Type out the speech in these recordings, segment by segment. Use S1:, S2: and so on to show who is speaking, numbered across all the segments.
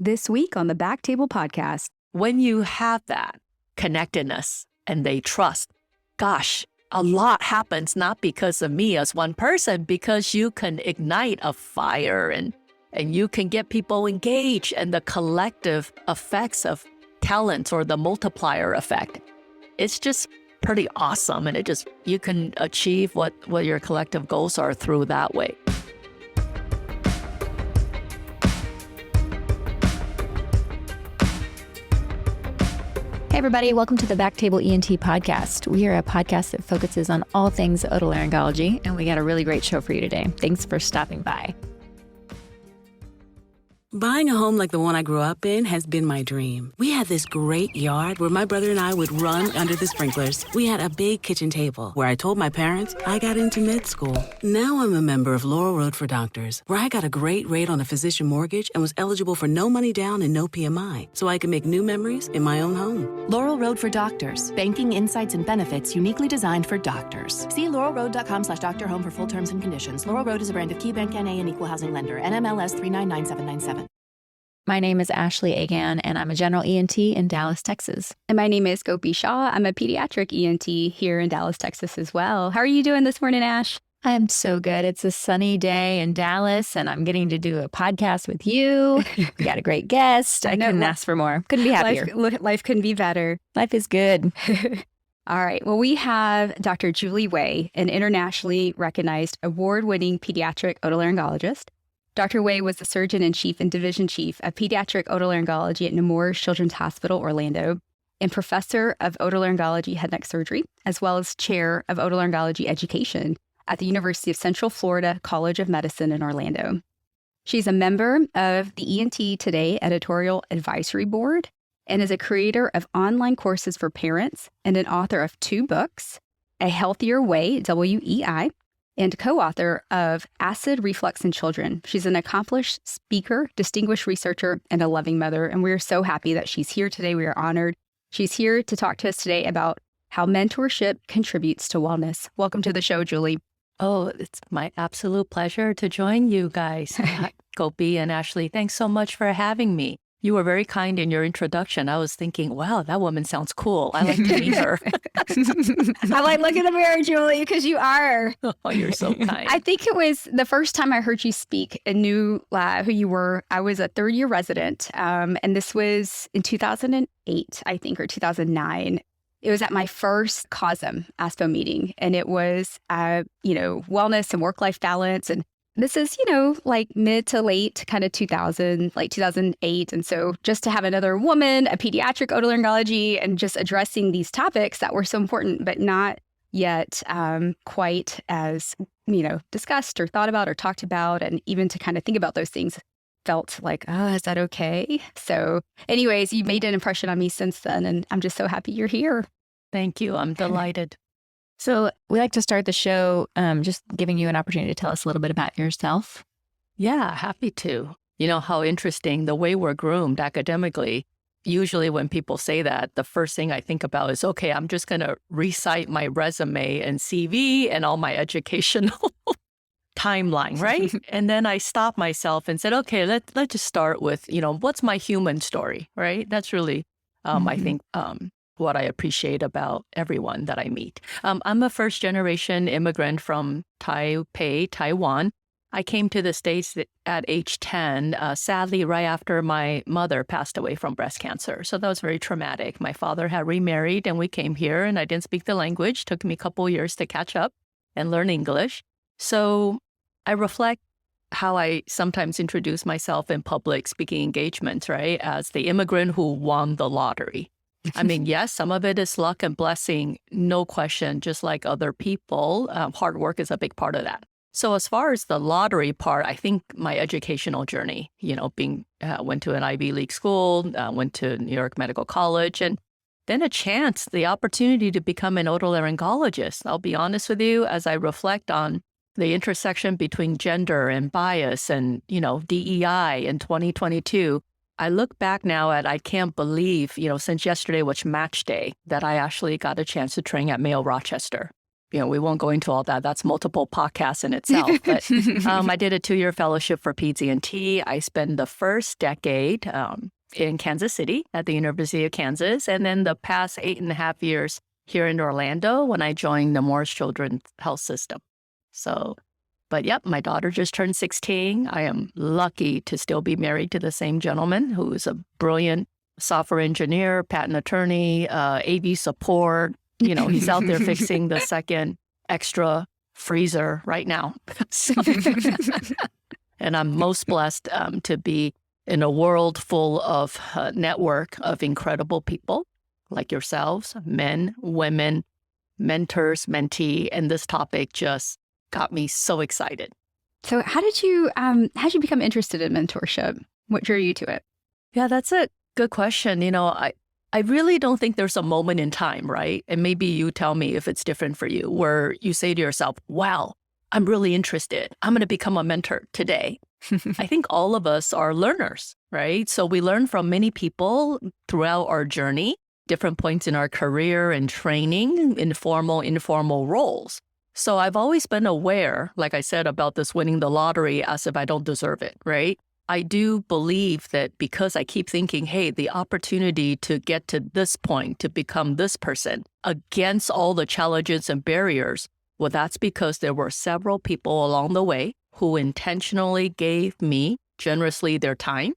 S1: this week on the BackTable podcast.
S2: When you have that connectedness and they trust, gosh, a lot happens not because of me as one person, because you can ignite a fire and you can get people engaged, and the collective effects of talents or the multiplier effect. It's just pretty awesome, and you can achieve what your collective goals are through that way.
S3: Hey everybody, welcome to the BackTable ENT podcast. We are a podcast that focuses on all things otolaryngology, and we got a really great show for you today. Thanks for stopping by.
S4: Buying a home like the one I grew up in has been my dream. We had this great yard where my brother and I would run under the sprinklers. We had a big kitchen table where I told my parents I got into med school. Now I'm a member of Laurel Road for Doctors, where I got a great rate on a physician mortgage and was eligible for no money down and no PMI, so I could make new memories in my own home.
S5: Laurel Road for Doctors. Banking, insights, and benefits uniquely designed for doctors. See laurelroad.com/doctorhome for full terms and conditions. Laurel Road is a brand of KeyBank N.A. and Equal Housing Lender. NMLS 399797.
S3: My name is Ashley Agan, and I'm a general ENT in Dallas, Texas.
S1: And my name is Gopi Shah. I'm a pediatric ENT here in Dallas, Texas as well. How are you doing this morning, Ash?
S3: I'm so good. It's a sunny day in Dallas, and I'm getting to do a podcast with you. We got a great guest. I couldn't ask for more. Couldn't be happier.
S1: Life couldn't be better.
S3: Life is good.
S1: All right. Well, we have Dr. Julie Wei, an internationally recognized award-winning pediatric otolaryngologist. Dr. Wei was the Surgeon-in-Chief and Division Chief of Pediatric Otolaryngology at Nemours Children's Hospital, Orlando, and Professor of Otolaryngology Head Neck Surgery, as well as Chair of Otolaryngology Education at the University of Central Florida College of Medicine in Orlando. She's a member of the ENT Today Editorial Advisory Board and is a creator of online courses for parents and an author of 2 books, A Healthier Way, WEI, and co-author of Acid Reflux in Children. She's an accomplished speaker, distinguished researcher, and a loving mother, and we're so happy that she's here today. We are honored. She's here to talk to us today about how mentorship contributes to wellness. Welcome to the show, Julie.
S2: Oh, it's my absolute pleasure to join you guys. Gopi and Ashley, thanks so much for having me. You were very kind in your introduction. I was thinking, wow, that woman sounds cool. I like to meet her.
S1: I like look in the mirror, Julie, because you are.
S2: Oh, you're so kind.
S1: I think it was the first time I heard you speak and knew who you were. I was a 3rd-year resident, and this was in 2008, I think, or 2009. It was at my first COSM ASPO meeting, and it was, wellness and work-life balance. And this is, like mid to late kind of 2000, like 2008. And so just to have another woman, a pediatric otolaryngology, and just addressing these topics that were so important, but not yet quite as, discussed or thought about or talked about. And even to kind of think about those things felt like, oh, is that okay? So anyways, you made an impression on me since then. And I'm just so happy you're here.
S2: Thank you. I'm delighted.
S3: So we like to start the show just giving you an opportunity to tell us a little bit about yourself.
S2: Yeah, happy to. You know how interesting the way we're groomed academically. Usually when people say that, the first thing I think about is, okay, I'm just going to recite my resume and CV and all my educational timeline, right? And then I stopped myself and said, okay, let's just start with, what's my human story, right? That's really, I think, what I appreciate about everyone that I meet. I'm a first-generation immigrant from Taipei, Taiwan. I came to the States at age 10, sadly, right after my mother passed away from breast cancer. So that was very traumatic. My father had remarried, and we came here, and I didn't speak the language. Took me a couple years to catch up and learn English. So I reflect how I sometimes introduce myself in public speaking engagements, right, as the immigrant who won the lottery. I mean, yes, some of it is luck and blessing, no question, just like other people. Hard work is a big part of that. So as far as the lottery part, I think my educational journey, went to an Ivy League school, went to New York Medical College, and then the opportunity to become an otolaryngologist. I'll be honest with you, as I reflect on the intersection between gender and bias and, DEI in 2022, I look back now I can't believe, since yesterday was match day, that I actually got a chance to train at Mayo Rochester. we won't go into all that. That's multiple podcasts in itself. But I did a 2-year fellowship for Peds ENT. I spent the first decade in Kansas City at the University of Kansas, and then the past 8.5 years here in Orlando when I joined the Morris Children's Health System. So, but yep, my daughter just turned 16. I am lucky to still be married to the same gentleman who is a brilliant software engineer, patent attorney, AV support. He's out there fixing the second extra freezer right now. And I'm most blessed to be in a world full of network of incredible people like yourselves, men, women, mentors, mentee, and this topic just got me so excited.
S1: So how did you become interested in mentorship? What drew you to it?
S2: Yeah, that's a good question. I really don't think there's a moment in time, right? And maybe you tell me if it's different for you, where you say to yourself, wow, I'm really interested. I'm going to become a mentor today. I think all of us are learners, right? So we learn from many people throughout our journey, different points in our career and training, informal roles. So I've always been aware, like I said, about this winning the lottery as if I don't deserve it, right? I do believe that because I keep thinking, hey, the opportunity to get to this point, to become this person against all the challenges and barriers, well, that's because there were several people along the way who intentionally gave me generously their time,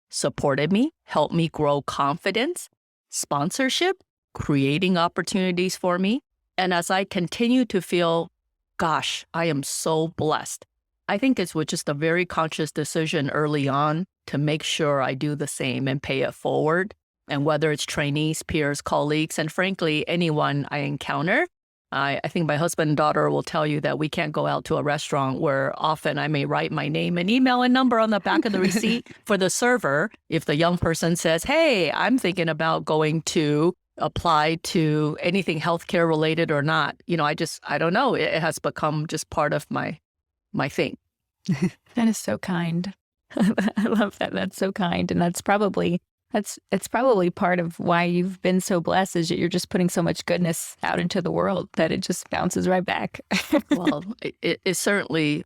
S2: supported me, helped me grow confidence, sponsorship, creating opportunities for me. And as I continue to feel, gosh, I am so blessed. I think it's with just a very conscious decision early on to make sure I do the same and pay it forward. And whether it's trainees, peers, colleagues, and frankly, anyone I encounter, I think my husband and daughter will tell you that we can't go out to a restaurant where often I may write my name and email and number on the back of the receipt for the server. If the young person says, hey, I'm thinking about going to apply to anything healthcare related or not, I don't know. It has become just part of my thing.
S3: That is so kind. I love that. That's so kind. And it's probably part of why you've been so blessed, is that you're just putting so much goodness out into the world that it just bounces right back.
S2: Well, it certainly,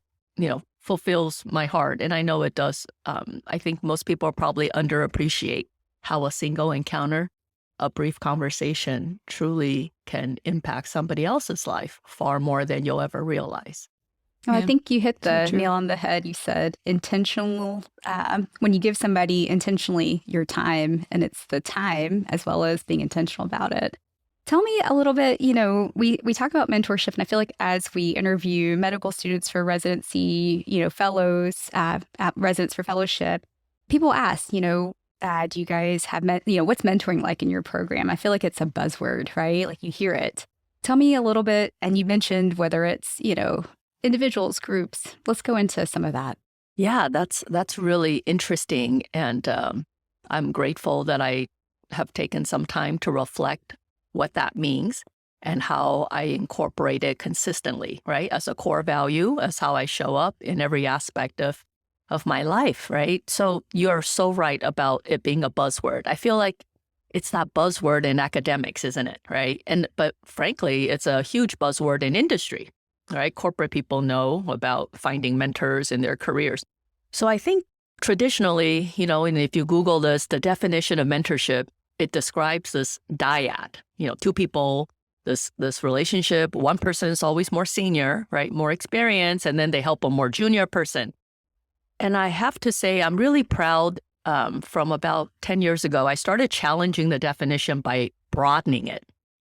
S2: fulfills my heart. And I know it does. I think most people probably underappreciate how a single encounter, a brief conversation truly can impact somebody else's life far more than you'll ever realize.
S1: Oh, yeah. I think you hit the nail on the head. You said intentional. When you give somebody intentionally your time, and it's the time as well as being intentional about it. Tell me a little bit, we talk about mentorship, and I feel like as we interview medical students for residency, fellows, residents for fellowship, people ask, do you guys have, what's mentoring like in your program? I feel like it's a buzzword, right? Like you hear it. Tell me a little bit, and you mentioned whether it's, individuals, groups. Let's go into some of that.
S2: Yeah, that's really interesting. And I'm grateful that I have taken some time to reflect what that means and how I incorporate it consistently, right? As a core value, as how I show up in every aspect of my life, right? So you're so right about it being a buzzword. I feel like it's that buzzword in academics, isn't it, right? But frankly, it's a huge buzzword in industry. Right? Corporate people know about finding mentors in their careers. So I think traditionally, and if you Google this, the definition of mentorship, it describes this dyad, two people, this relationship. One person is always more senior, right? More experience, and then they help a more junior person. And I have to say, I'm really proud from about 10 years ago, I started challenging the definition by broadening it.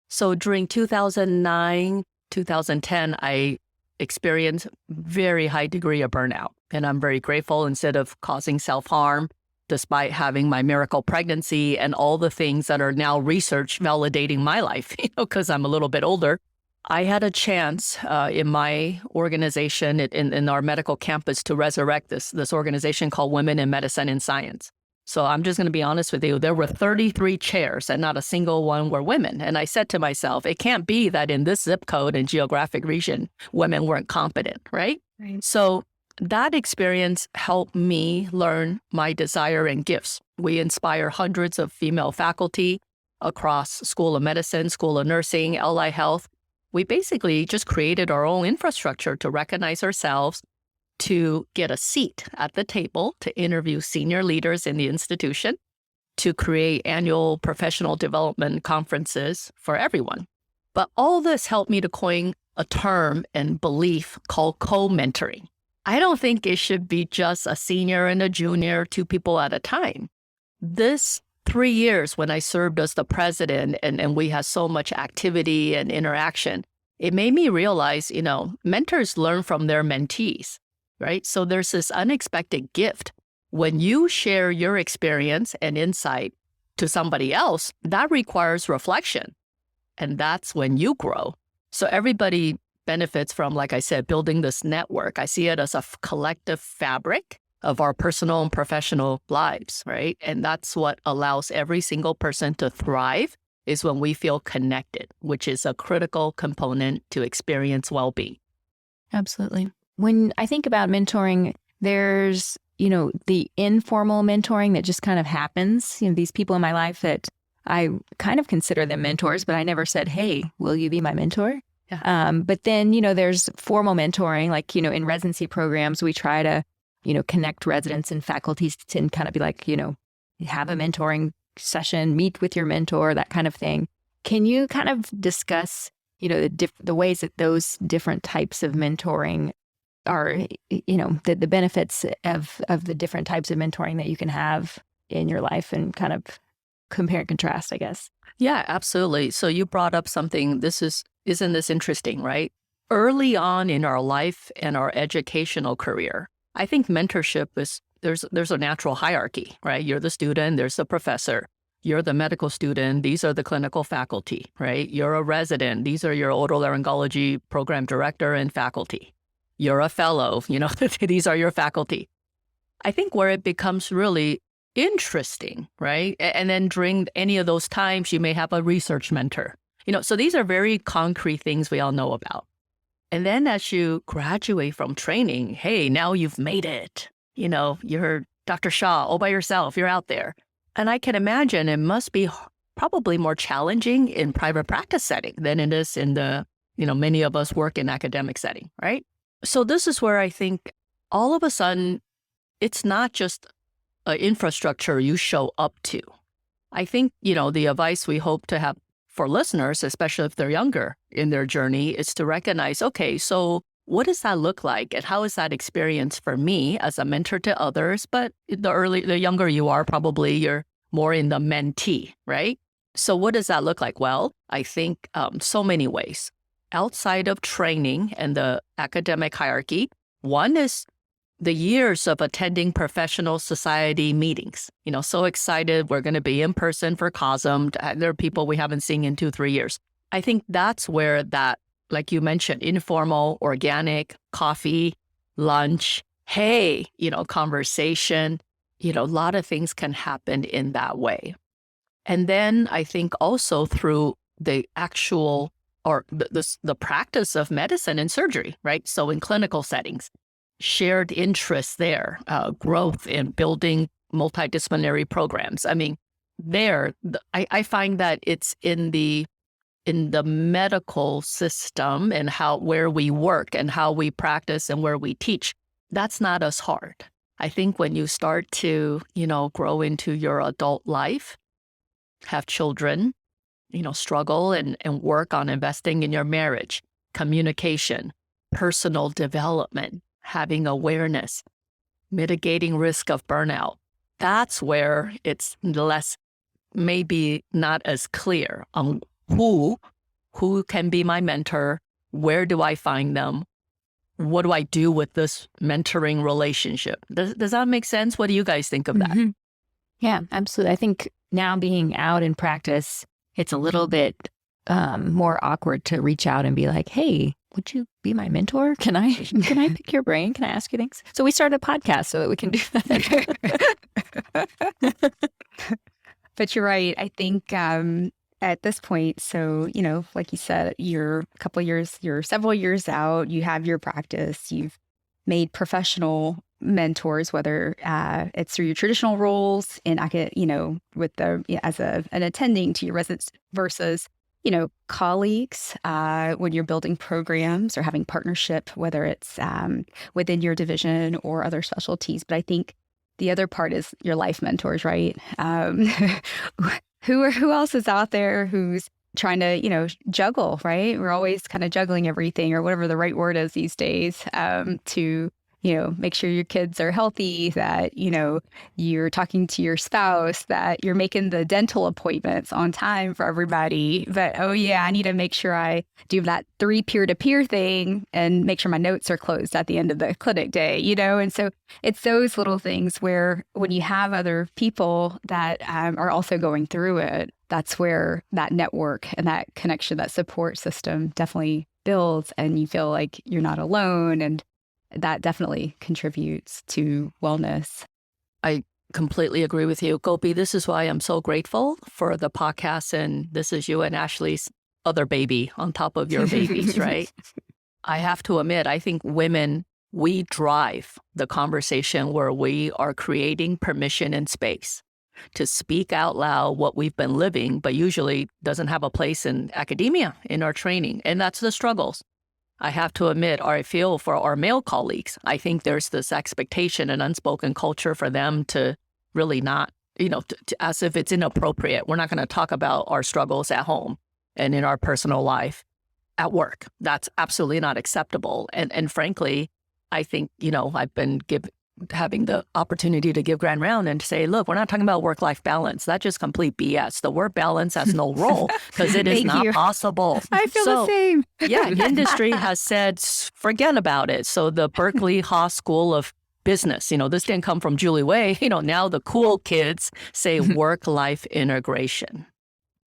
S2: So during 2009, 2010, I experienced very high degree of burnout. And I'm very grateful, instead of causing self-harm, despite having my miracle pregnancy and all the things that are now research validating my life, because I'm a little bit older, I had a chance in my organization, in our medical campus, to resurrect this organization called Women in Medicine and Science. So I'm just going to be honest with you. There were 33 chairs and not a single one were women. And I said to myself, it can't be that in this zip code and geographic region, women weren't competent, right? So that experience helped me learn my desire and gifts. We inspire hundreds of female faculty across School of Medicine, School of Nursing, Allied Health. we basically just created our own infrastructure to recognize ourselves, to get a seat at the table, to interview senior leaders in the institution, to create annual professional development conferences for everyone. But all this helped me to coin a term and belief called co-mentoring. I don't think it should be just a senior and a junior, 2 people at a time. This 3 years when I served as the president and we had so much activity and interaction, it made me realize, mentors learn from their mentees, right? So there's this unexpected gift. When you share your experience and insight to somebody else, that requires reflection. And that's when you grow. So everybody benefits from, like I said, building this network. I see it as a collective fabric of our personal and professional lives, right? And that's what allows every single person to thrive, is when we feel connected, which is a critical component to experience well-being.
S3: Absolutely. When I think about mentoring, there's, the informal mentoring that just kind of happens. These people in my life that I kind of consider them mentors, but I never said, hey, will you be my mentor?
S2: Yeah.
S3: But then, there's formal mentoring, like, in residency programs, we try to, connect residents and faculties to kind of be like, have a mentoring session, meet with your mentor, that kind of thing. Can you kind of discuss, the ways that those different types of mentoring are, the benefits of the different types of mentoring that you can have in your life, and kind of compare and contrast, I guess?
S2: Yeah, absolutely. So you brought up something, isn't this interesting, right? Early on in our life and our educational career, I think mentorship there's a natural hierarchy, right? You're the student, there's the professor. You're the medical student, these are the clinical faculty, right? You're a resident, these are your otolaryngology program director and faculty. You're a fellow, these are your faculty. I think where it becomes really interesting, right? And then during any of those times, you may have a research mentor. So these are very concrete things we all know about. And then as you graduate from training, hey, now you've made it. You're Dr. Shah all by yourself, you're out there. And I can imagine it must be probably more challenging in private practice setting than it is in the, many of us work in academic setting, right? So this is where I think all of a sudden, it's not just an infrastructure you show up to. I think, the advice we hope to have for listeners, especially if they're younger in their journey, is to recognize, okay, so what does that look like? And how is that experience for me as a mentor to others? But the younger you are, probably you're more in the mentee, right? So what does that look like? Well, I think so many ways. Outside of training and the academic hierarchy, one is the years of attending professional society meetings. So excited, we're going to be in person for COSM. There are people we haven't seen in 2-3 years. I think that's where that, like you mentioned, informal, organic, coffee, lunch, hey, conversation, a lot of things can happen in that way. And then I think also through the actual or the practice of medicine and surgery, right? So in clinical settings, shared interests there, growth in building multidisciplinary programs. I mean, I find that it's in the medical system and where we work and how we practice and where we teach, that's not as hard. I think when you start to, grow into your adult life, have children, struggle and work on investing in your marriage, communication, personal development, having awareness, mitigating risk of burnout. That's where it's less, maybe not as clear on who can be my mentor, where do I find them, what do I do with this mentoring relationship? Does that make sense? What do you guys think of that?
S3: Mm-hmm. Yeah, absolutely. I think now being out in practice, it's a little bit more awkward to reach out and be like, hey, would you be my mentor? Can I pick your brain? Can I ask you things? So we started a podcast so that we can do that.
S1: But you're right. I think at this point, so, like you said, you're several years out, you have your practice, you've made professional mentors, whether it's through your traditional roles in, with an attending to your residents versus colleagues when you're building programs or having partnership, whether it's within your division or other specialties. But I think the other part is your life mentors, right? Who else is out there who's trying to, juggle, right? We're always kind of juggling everything, or whatever the right word is these days, to make sure your kids are healthy, that, you're talking to your spouse, that you're making the dental appointments on time for everybody. But, oh yeah, I need to make sure I do that 3 peer-to-peer thing and make sure my notes are closed at the end of the clinic day, And so it's those little things where when you have other people that are also going through it, that's where that network and that connection, that support system definitely builds, and you feel like you're not alone. And that definitely contributes to wellness.
S2: I completely agree with you, Gopi. This is why I'm so grateful for the podcast. And this is you and Ashley's other baby on top of your babies, right? I have to admit, I think women, we drive the conversation where we are creating permission and space to speak out loud what we've been living, but usually doesn't have a place in academia, in our training. And that's the struggles. I have to admit, or I feel for our male colleagues, I think there's this expectation and unspoken culture for them to really not, as if it's inappropriate. We're not going to talk about our struggles at home and in our personal life at work. That's absolutely not acceptable. And frankly, I think, I've been having the opportunity to give grand round and say, look, we're not talking about work-life balance. That's just complete BS. The word balance has no role because it is not possible.
S1: I feel the same.
S2: Yeah, industry has said, forget about it. So the Berkeley Haas School of Business, this didn't come from Julie Wei. Now the cool kids say work-life integration.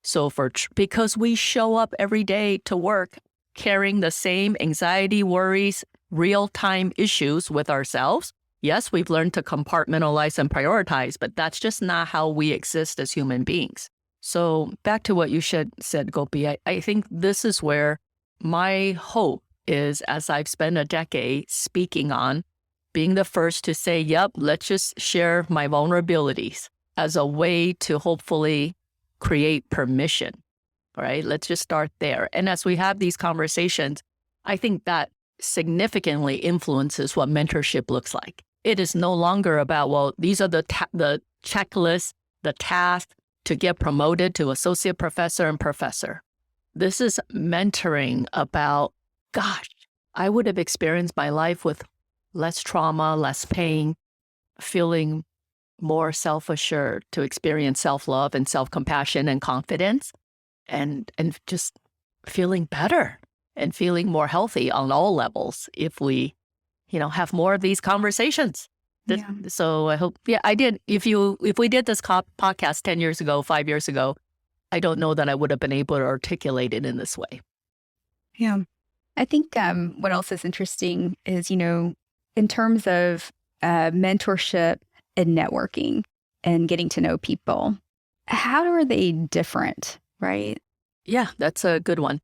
S2: So because we show up every day to work carrying the same anxiety, worries, real-time issues with ourselves. Yes, we've learned to compartmentalize and prioritize, but that's just not how we exist as human beings. So back to what you said, Gopi, I think this is where my hope is, as I've spent a decade speaking on, being the first to say, yep, let's just share my vulnerabilities as a way to hopefully create permission, right? Let's just start there. And as we have these conversations, I think that significantly influences what mentorship looks like. It is no longer about, well, these are the checklists, the tasks to get promoted to associate professor and professor. This is mentoring about, gosh, I would have experienced my life with less trauma, less pain, feeling more self-assured, to experience self-love and self-compassion and confidence, and just feeling better and feeling more healthy on all levels if we have more of these conversations.
S1: Yeah.
S2: So I hope, I did. If we did this podcast 10 years ago, 5 years ago, I don't know that I would have been able to articulate it in this way.
S1: Yeah. I think what else is interesting is, in terms of mentorship and networking and getting to know people, how are they different, right?
S2: Yeah, that's a good one.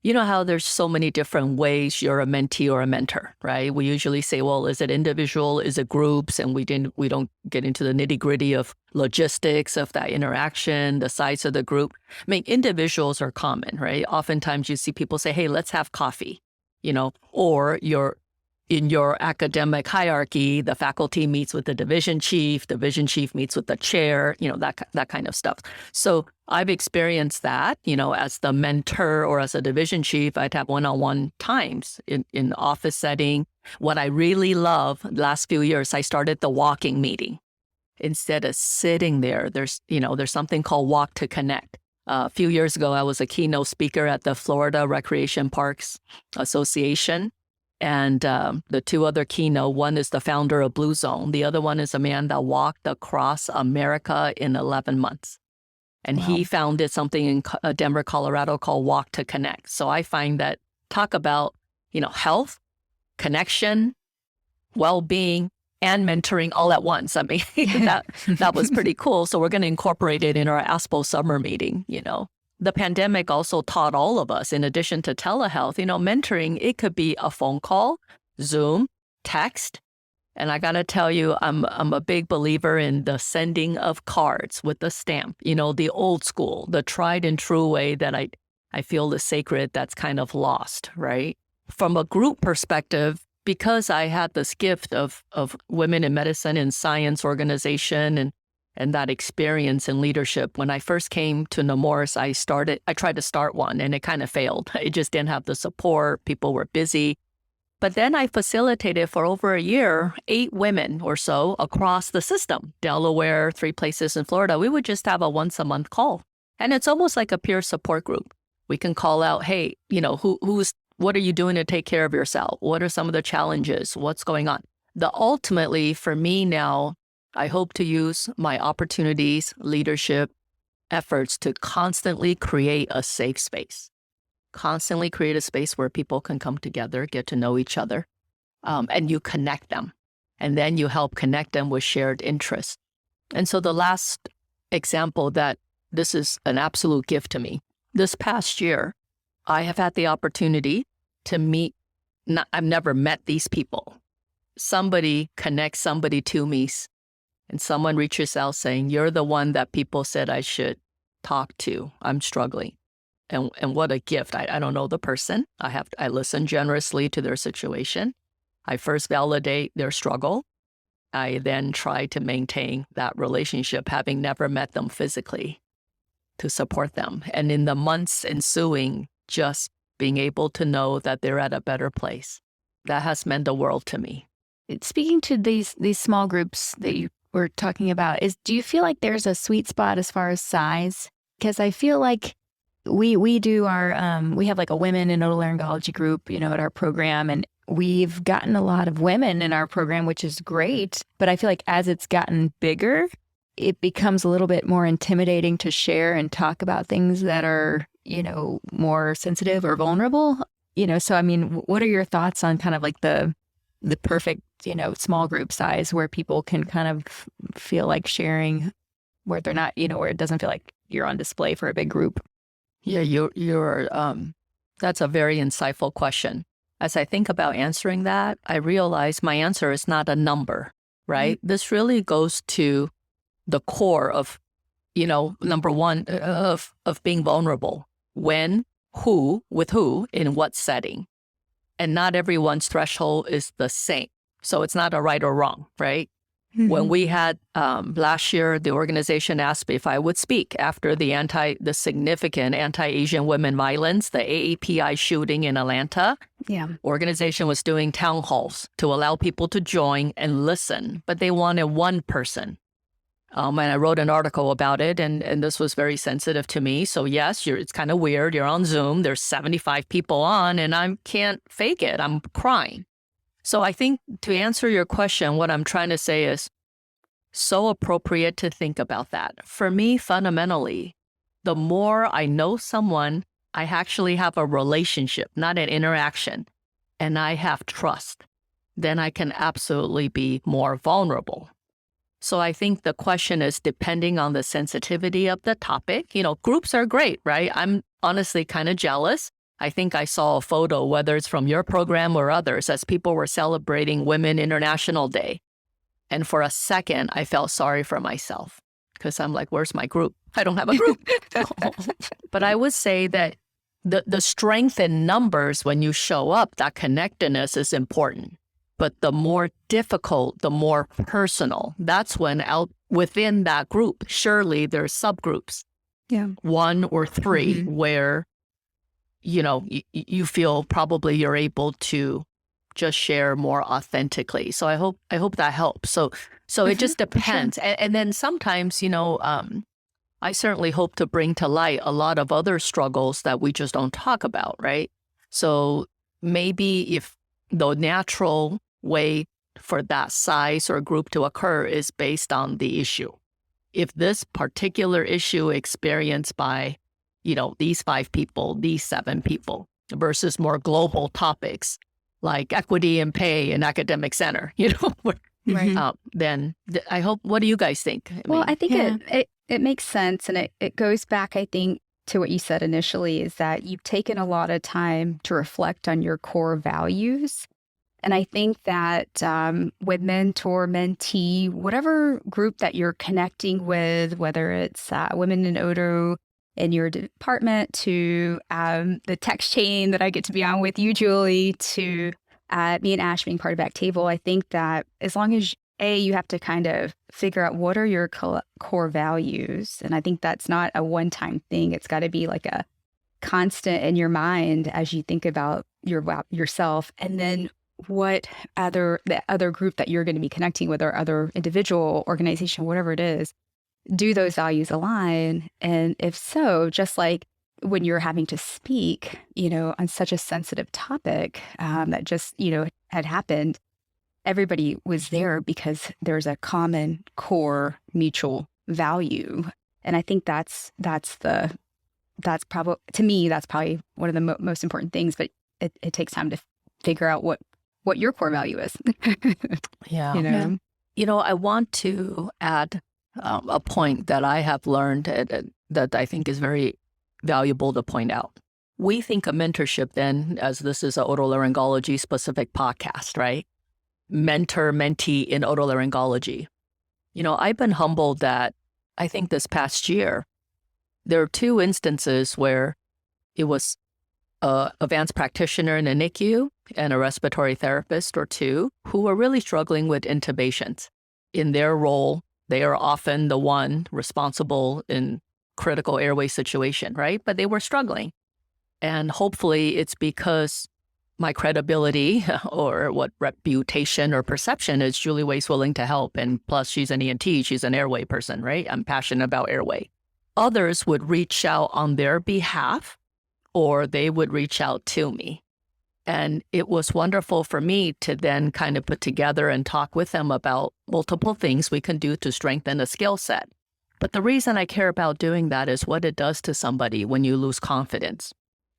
S2: You know how there's so many different ways you're a mentee or a mentor, right? We usually say, well, is it individual? Is it groups? And we don't get into the nitty gritty of logistics of that interaction, the size of the group. I mean, individuals are common, right? Oftentimes you see people say, hey, let's have coffee, or in your academic hierarchy, the faculty meets with the division chief meets with the chair, that kind of stuff. So I've experienced that, as the mentor or as a division chief, I'd have one-on-one times in office setting. What I really love, last few years, I started the walking meeting. Instead of sitting there, there's something called Walk to Connect. A few years ago, I was a keynote speaker at the Florida Recreation Parks Association. And the two other keynote, one is the founder of Blue Zone. The other one is a man that walked across America in 11 months. And
S1: Wow.
S2: He founded something in Denver, Colorado called Walk to Connect. So I find that talk about, health, connection, well-being, and mentoring all at once. I mean, that was pretty cool. So we're going to incorporate it in our ASPO summer meeting, The pandemic also taught all of us, in addition to telehealth, mentoring, it could be a phone call, Zoom, text. And I got to tell you, I'm a big believer in the sending of cards with the stamp, the old school, the tried and true way that I I feel the sacred that's kind of lost, right? From a group perspective, because I had this gift of women in medicine and science organization and that experience in leadership, when I first came to Nemours, I tried to start one and it kind of failed. It just didn't have the support. People were busy. But then I facilitated for over a year, 8 women or so across the system, Delaware, 3 places in Florida. We would just have a once-a-month call. And it's almost like a peer support group. We can call out, hey, what are you doing to take care of yourself? What are some of the challenges? What's going on? Ultimately, for me now, I hope to use my opportunities, leadership, efforts to constantly create a safe space. Constantly create a space where people can come together, get to know each other, and you connect them. And then you help connect them with shared interests. And so the last example that this is an absolute gift to me. This past year, I have had the opportunity to meet, I've never met these people. Somebody connects somebody to me, and someone reaches out saying, you're the one that people said I should talk to. I'm struggling. And what a gift. I don't know the person. I listen generously to their situation. I first validate their struggle. I then try to maintain that relationship, having never met them physically, to support them. And in the months ensuing, just being able to know that they're at a better place. That has meant the world to me.
S3: Speaking to these small groups that you were talking about, do you feel like there's a sweet spot as far as size? Because I feel like we do our, we have like a women in otolaryngology group, at our program, and we've gotten a lot of women in our program, which is great. But I feel like as it's gotten bigger, it becomes a little bit more intimidating to share and talk about things that are, more sensitive or vulnerable. So I mean, what are your thoughts on kind of like the perfect, small group size where people can kind of feel like sharing, where they're not, where it doesn't feel like you're on display for a big group?
S2: Yeah, you're that's a very insightful question. As I think about answering that, I realize my answer is not a number, right? Mm-hmm. This really goes to the core of, number one, of being vulnerable. When, who, with who, in what setting. And not everyone's threshold is the same. So it's not a right or wrong, right? Mm-hmm. When we had last year, the organization asked me if I would speak after the significant anti-Asian women violence, the AAPI shooting in Atlanta.
S1: Yeah.
S2: Organization was doing town halls to allow people to join and listen, but they wanted one person. And I wrote an article about it, and this was very sensitive to me. So yes, it's kind of weird. You're on Zoom. There's 75 people on, and I can't fake it. I'm crying. So I think to answer your question, what I'm trying to say is so appropriate to think about that. For me, fundamentally, the more I know someone, I actually have a relationship, not an interaction, and I have trust, then I can absolutely be more vulnerable. So I think the question is depending on the sensitivity of the topic. Groups are great, right? I'm honestly kind of jealous. I think I saw a photo, whether it's from your program or others, as people were celebrating Women International Day. And for a second, I felt sorry for myself because I'm like, where's my group? I don't have a group. But I would say that the strength in numbers when you show up, that connectedness is important. But the more difficult, the more personal. That's when out within that group, surely there's subgroups.
S1: Yeah. 1 or 3
S2: mm-hmm. where, you feel probably you're able to just share more authentically. So I hope that helps. So it just depends. Sure. And then sometimes, I certainly hope to bring to light a lot of other struggles that we just don't talk about, right? So maybe if the natural way for that size or group to occur is based on the issue. If this particular issue experienced by, these 5 people, these 7 people, versus more global topics like equity and pay in academic center,
S1: right.
S2: Then I hope, what do you guys think?
S1: I think it makes sense. And it goes back, I think, to what you said initially, is that you've taken a lot of time to reflect on your core values. And I think that with mentor, mentee, whatever group that you're connecting with, whether it's women in Odo in your department to the text chain that I get to be on with you, Julie, to me and Ash being part of BackTable. I think that as long as you have to kind of figure out what are your core values. And I think that's not a one-time thing. It's got to be like a constant in your mind as you think about yourself. And then what the other group that you're going to be connecting with or other individual organization, whatever it is, do those values align? And if so, just like when you're having to speak, on such a sensitive topic that just, had happened, everybody was there because there's a common core mutual value. And I think that's probably, to me, that's probably one of the most important things, but it takes time to figure out what your core value is.
S2: Yeah. I want to add a point that I have learned that I think is very valuable to point out. We think of mentorship then, as this is a otolaryngology specific podcast, right? Mentor, mentee in otolaryngology. I've been humbled that I think this past year, there are 2 instances where it was an advanced practitioner in a NICU and a respiratory therapist or 2 who were really struggling with intubations. In their role, they are often the one responsible in critical airway situation, right? But they were struggling. And hopefully it's because my credibility or what reputation or perception is Julie Way's willing to help. And plus she's an ENT, she's an airway person, right? I'm passionate about airway. Others would reach out on their behalf or they would reach out to me. And it was wonderful for me to then kind of put together and talk with them about multiple things we can do to strengthen a skill set. But the reason I care about doing that is what it does to somebody when you lose confidence.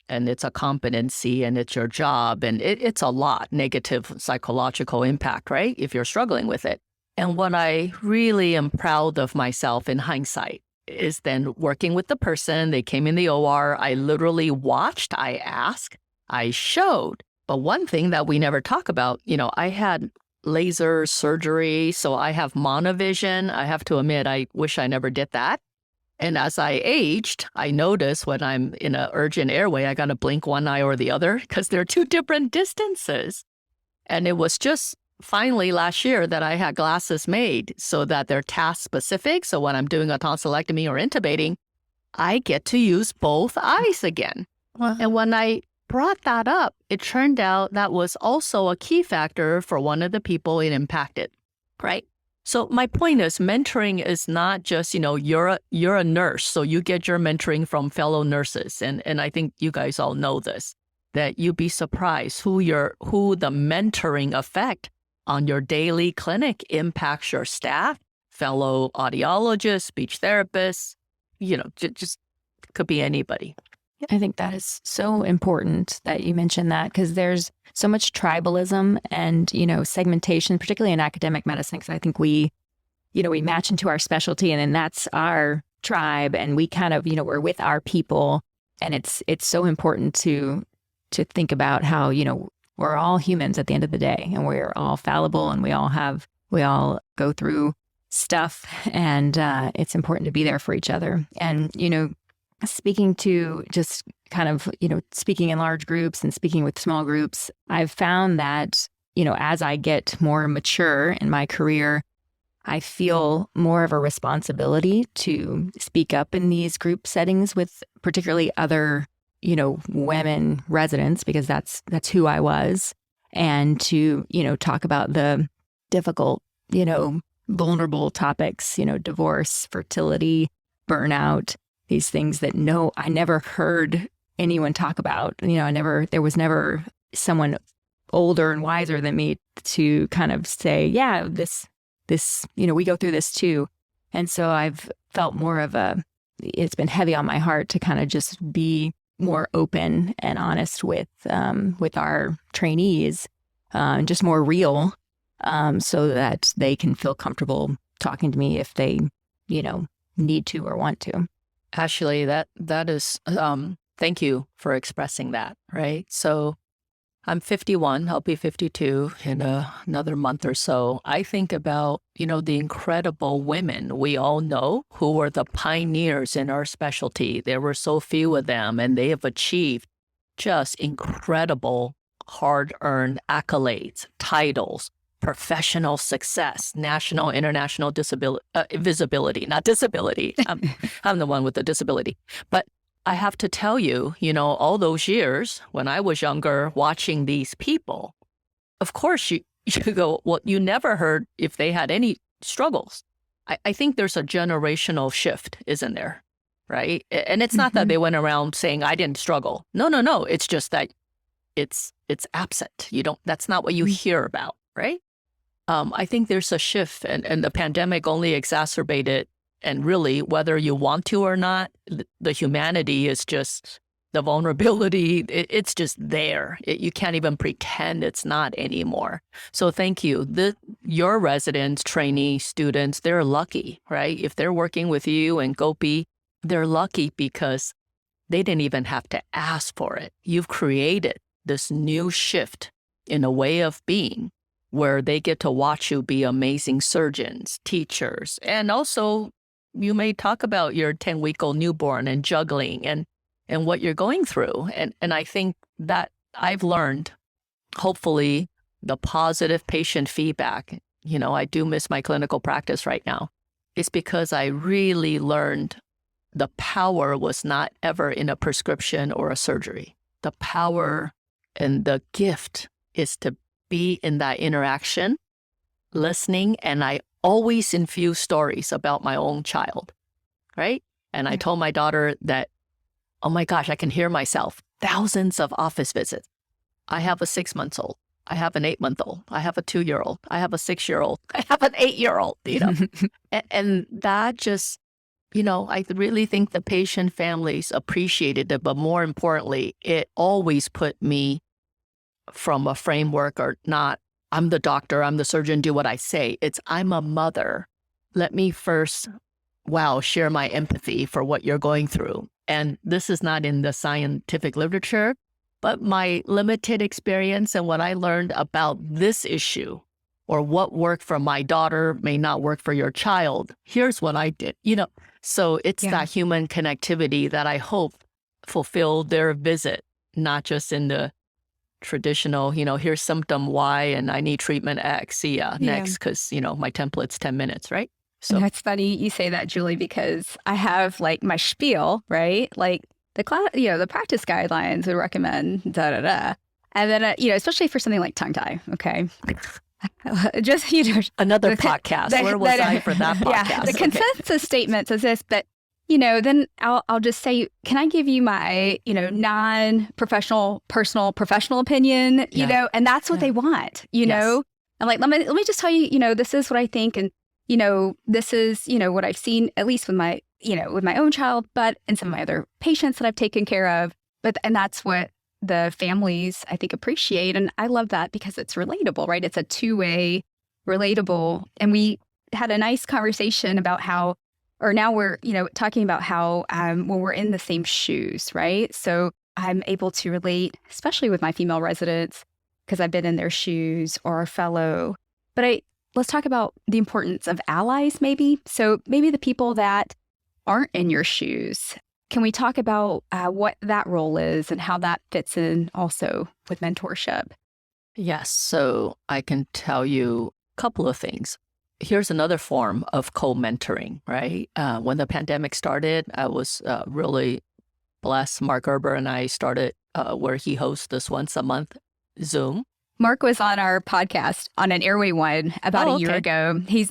S2: And it's a competency and it's your job and it's a lot, negative psychological impact, right? If you're struggling with it. And what I really am proud of myself in hindsight is then working with the person. They came in the OR. I literally watched, I asked, I showed. But one thing that we never talk about, I had laser surgery, so I have monovision. I have to admit, I wish I never did that. And as I aged, I noticed when I'm in an urgent airway, I got to blink one eye or the other because they're 2 different distances. And it was just finally last year that I had glasses made so that they're task specific. So when I'm doing a tonsillectomy or intubating, I get to use both eyes again.
S3: Wow.
S2: And when I brought that up, it turned out that was also a key factor for one of the people it impacted, right? So my point is mentoring is not just, you're a nurse, so you get your mentoring from fellow nurses. And I think you guys all know this, that you'd be surprised who the mentoring effect on your daily clinic impacts your staff, fellow audiologists, speech therapists, just could be anybody.
S3: I think that is so important that you mentioned that because there's so much tribalism and, segmentation, particularly in academic medicine, because I think we match into our specialty and then that's our tribe and we kind of, we're with our people. And it's so important to think about how, we're all humans at the end of the day and we're all fallible and we all go through stuff and it's important to be there for each other. And, speaking to just kind of, speaking in large groups and speaking with small groups, I've found that, as I get more mature in my career, I feel more of a responsibility to speak up in these group settings with particularly other, women residents, because that's who I was, and to, talk about the difficult, vulnerable topics, divorce, fertility, burnout, these things that I never heard anyone talk about. There was never someone older and wiser than me to kind of say, yeah, this, we go through this too. And so I've felt more of it's been heavy on my heart to kind of just be more open and honest with our trainees, and just more real, so that they can feel comfortable talking to me if they, need to or want to.
S2: Ashley, that is, thank you for expressing that, right? So I'm 51, I'll be 52 in another month or so. I think about, the incredible women we all know who were the pioneers in our specialty. There were so few of them, and they have achieved just incredible, hard-earned accolades, titles, professional success, national, international visibility, not disability. I'm the one with the disability. But I have to tell you, all those years when I was younger watching these people, of course you go, well, you never heard if they had any struggles. I think there's a generational shift, isn't there? Right? And it's not that they went around saying, I didn't struggle. No. It's just that it's absent. That's not what you hear about, right? I think there's a shift, and the pandemic only exacerbated. And really, whether you want to or not, the humanity is just, the vulnerability, it's just there. You can't even pretend it's not anymore. So thank you. Your residents, trainees, students, they're lucky, right? If they're working with you and Gopi, they're lucky because they didn't even have to ask for it. You've created this new shift in a way of being where they get to watch you be amazing surgeons, teachers, and also you may talk about your 10-week-old newborn and juggling and what you're going through. And I think that I've learned, hopefully, the positive patient feedback. I do miss my clinical practice right now. It's because I really learned the power was not ever in a prescription or a surgery. The power and the gift is to be in that interaction, listening, and I always infuse stories about my own child, right? And I told my daughter that, oh my gosh, I can hear myself. Thousands of office visits. I have a 6-month-old. I have an 8-month-old. I have a 2-year-old. I have a 6-year-old. I have an 8-year-old, and that just, I really think the patient families appreciated it, but more importantly, it always put me from a framework or not, I'm the doctor, I'm the surgeon, do what I say. It's I'm a mother. Let me first, share my empathy for what you're going through. And this is not in the scientific literature, but my limited experience and what I learned about this issue or what worked for my daughter may not work for your child. Here's what I did, So it's that human connectivity that I hope fulfilled their visit, not just in the traditional, here's symptom Y and I need treatment X. See ya next, because, my template's 10 minutes, right? So
S1: and that's funny you say that, Julie, because I have like my spiel, right? Like the class, the practice guidelines would recommend da-da-da. And then, especially for something like tongue tie, okay? Just,
S2: another podcast. Where was I for that podcast?
S1: Yeah, the consensus statement says this, but then I'll just say, can I give you my, non-professional, personal, professional opinion, and that's what they want, know? And like, let me just tell you, this is what I think. And, this is, what I've seen, at least with my, with my own child, but in some of my other patients that I've taken care of. And that's what the families, I think, appreciate. And I love that because it's relatable, right? It's a two-way relatable. And we had a nice conversation about how, or now we're, talking about how when we're in the same shoes, right? So I'm able to relate, especially with my female residents, because I've been in their shoes or a fellow. But let's talk about the importance of allies, maybe. So maybe the people that aren't in your shoes. Can we talk about what that role is and how that fits in also with mentorship?
S2: Yes. So I can tell you a couple of things. Here's another form of co-mentoring, right? When the pandemic started, I was really blessed. Mark Gerber and I started where he hosts this once a month Zoom.
S1: Mark was on our podcast on an Airway one about a year ago. He's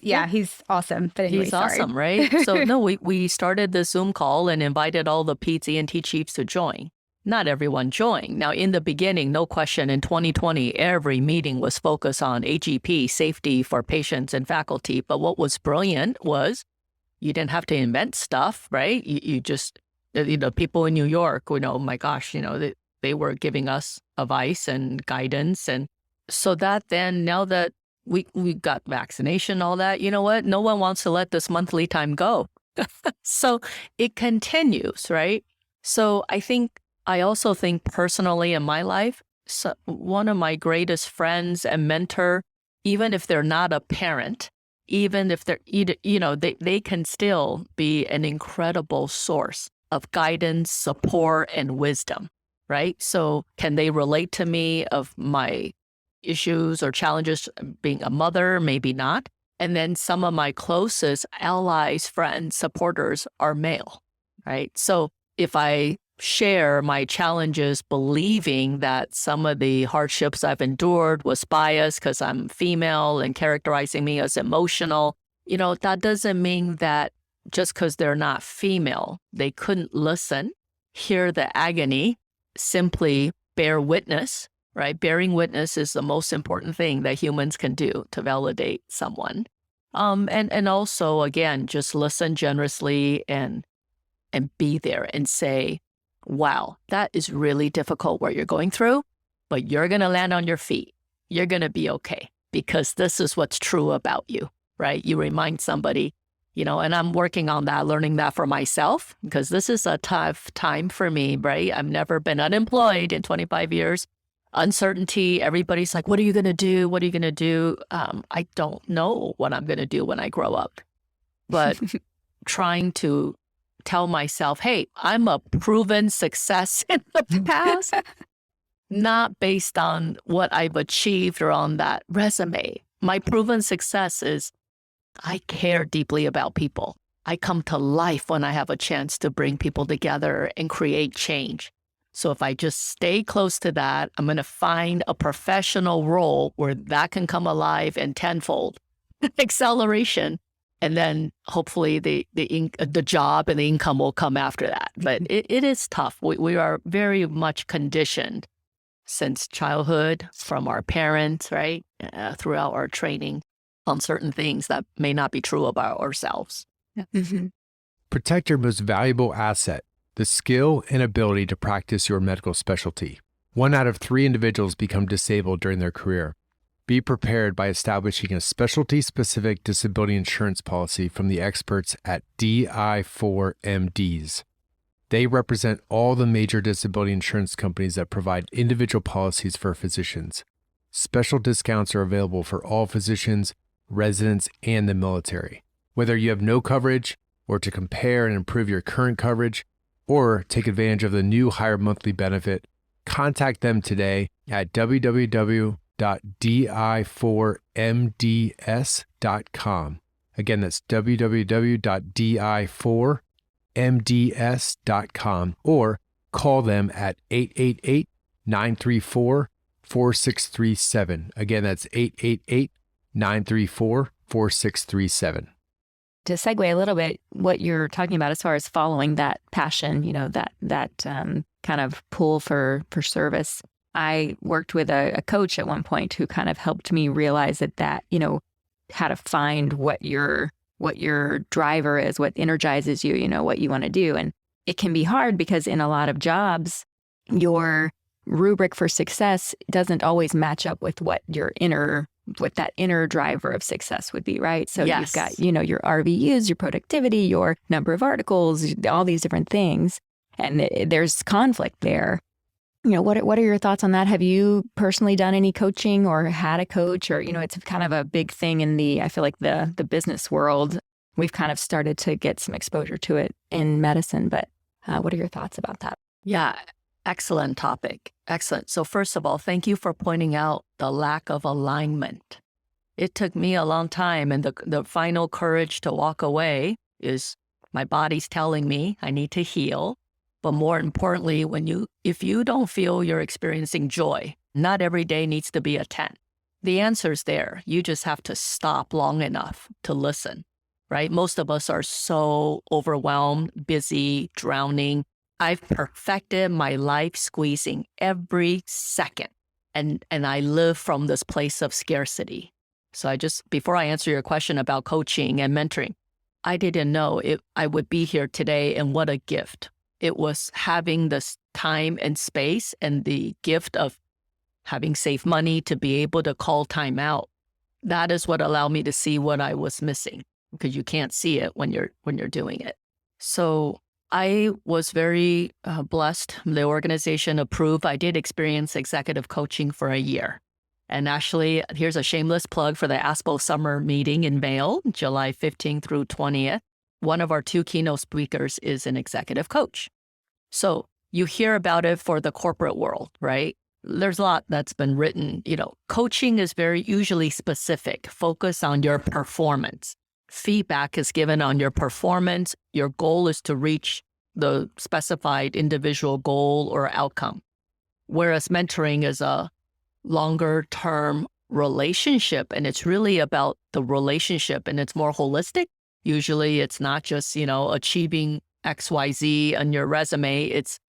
S1: awesome. But anyway,
S2: he's awesome, right? So no, we started the Zoom call and invited all the Peds ENT chiefs to join. Not everyone joined. Now, in the beginning, no question, in 2020, every meeting was focused on AGP, safety for patients and faculty. But what was brilliant was you didn't have to invent stuff, right? You just, people in New York, oh my gosh, they were giving us advice and guidance. And so that then, now that we got vaccination, all that, you know what? No one wants to let this monthly time go. So it continues, right? So I also think personally in my life, one of my greatest friends and mentor, even if they're not a parent, even if they're, they can still be an incredible source of guidance, support, and wisdom, right? So can they relate to me of my issues or challenges being a mother? Maybe not. And then some of my closest allies, friends, supporters are male, right? So if I share my challenges believing that some of the hardships I've endured was biased because I'm female and characterizing me as emotional, that doesn't mean that just because they're not female, they couldn't listen, hear the agony, simply bear witness, right? Bearing witness is the most important thing that humans can do to validate someone. And also, again, just listen generously and be there and say, wow, that is really difficult what you're going through, but you're going to land on your feet. You're going to be okay because this is what's true about you, right? You remind somebody, and I'm working on that, learning that for myself because this is a tough time for me, right? I've never been unemployed in 25 years. Uncertainty, everybody's like, what are you going to do? What are you going to do? I don't know what I'm going to do when I grow up. But trying to tell myself, hey, I'm a proven success in the past, not based on what I've achieved or on that resume. My proven success is I care deeply about people. I come to life when I have a chance to bring people together and create change. So if I just stay close to that, I'm going to find a professional role where that can come alive and tenfold acceleration. And then hopefully the job and the income will come after that. But it is tough. We are very much conditioned since childhood from our parents, right? Throughout our training on certain things that may not be true about ourselves.
S3: Yeah. Mm-hmm.
S6: Protect your most valuable asset, the skill and ability to practice your medical specialty. 1 out of 3 individuals become disabled during their career. Be prepared by establishing a specialty-specific disability insurance policy from the experts at DI4MDs. They represent all the major disability insurance companies that provide individual policies for physicians. Special discounts are available for all physicians, residents, and the military. Whether you have no coverage, or to compare and improve your current coverage, or take advantage of the new higher monthly benefit, contact them today at www.di4mds.com. Again, that's www.di4mds.com, or call them at 888-934-4637. Again, that's 888-934-4637.
S3: To segue a little bit, what you're talking about as far as following that passion, that kind of pull for service. I worked with a coach at one point who kind of helped me realize that how to find what your driver is, what energizes you, what you want to do. And it can be hard because in a lot of jobs, your rubric for success doesn't always match up with what that inner driver of success would be, right? So
S2: yes.
S3: You've got, your RVUs, your productivity, your number of articles, all these different things. And there's conflict there. What are your thoughts on that? Have you personally done any coaching or had a coach? Or, it's kind of a big thing in I feel like the business world. We've kind of started to get some exposure to it in medicine. But what are your thoughts about that?
S2: Yeah, excellent topic. Excellent. So first of all, thank you for pointing out the lack of alignment. It took me a long time, and the final courage to walk away is my body's telling me I need to heal. But more importantly, if you don't feel you're experiencing joy, not every day needs to be a 10. The answer's there. You just have to stop long enough to listen, right? Most of us are so overwhelmed, busy, drowning. I've perfected my life squeezing every second, and I live from this place of scarcity. So before I answer your question about coaching and mentoring, I didn't know I would be here today, and what a gift. It was having this time and space and the gift of having saved money to be able to call time out. That is what allowed me to see what I was missing, because you can't see it when you're doing it. So I was very blessed. The organization approved. I did experience executive coaching for a year. And actually, here's a shameless plug for the ASPO summer meeting in Vail, July 15th through 20th. One of our 2 keynote speakers is an executive coach. So you hear about it for the corporate world, right? There's a lot that's been written. Coaching is very usually specific, focus on your performance. Feedback is given on your performance. Your goal is to reach the specified individual goal or outcome. Whereas mentoring is a longer term relationship, and it's really about the relationship, and it's more holistic. Usually it's not just, achieving XYZ on your resume. It's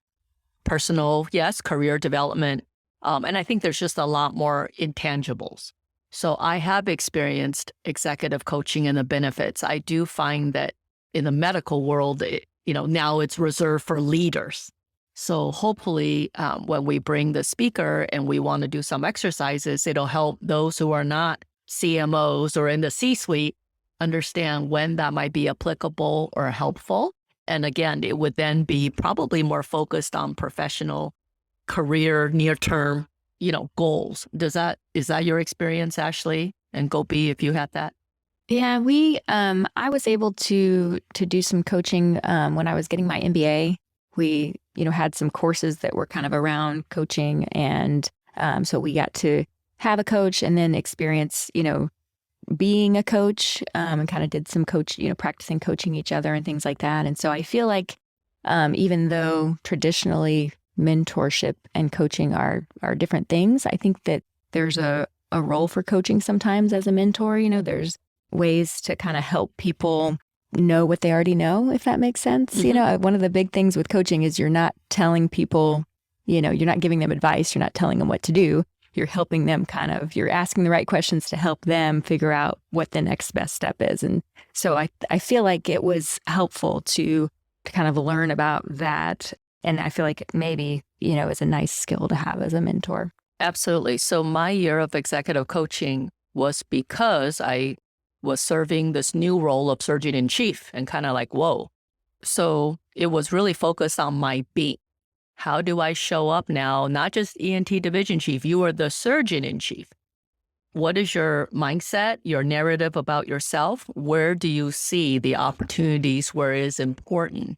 S2: personal, yes, career development. And I think there's just a lot more intangibles. So I have experienced executive coaching and the benefits. I do find that in the medical world, now it's reserved for leaders. So hopefully when we bring the speaker and we want to do some exercises, it'll help those who are not CMOs or in the C-suite understand when that might be applicable or helpful. And again, it would then be probably more focused on professional career, near-term, goals. Is that your experience, Ashley and Gopi, if you had that?
S3: Yeah, I was able to do some coaching when I was getting my MBA. We, had some courses that were kind of around coaching. And so we got to have a coach and then experience, being a coach and kind of did some practicing coaching each other and things like that. And so I feel like even though traditionally mentorship and coaching are different things, I think that there's a role for coaching sometimes as a mentor. There's ways to kind of help people know what they already know, if that makes sense.
S2: Mm-hmm.
S3: One of the big things with coaching is you're not telling people, you're not giving them advice. You're not telling them what to do. You're helping them you're asking the right questions to help them figure out what the next best step is. And so I feel like it was helpful to kind of learn about that. And I feel like maybe, is a nice skill to have as a mentor.
S2: Absolutely. So my year of executive coaching was because I was serving this new role of surgeon-in-chief and kind of like, whoa. So it was really focused on my being. How do I show up now? Not just ENT division chief, you are the surgeon-in-chief. What is your mindset, your narrative about yourself? Where do you see the opportunities where it is important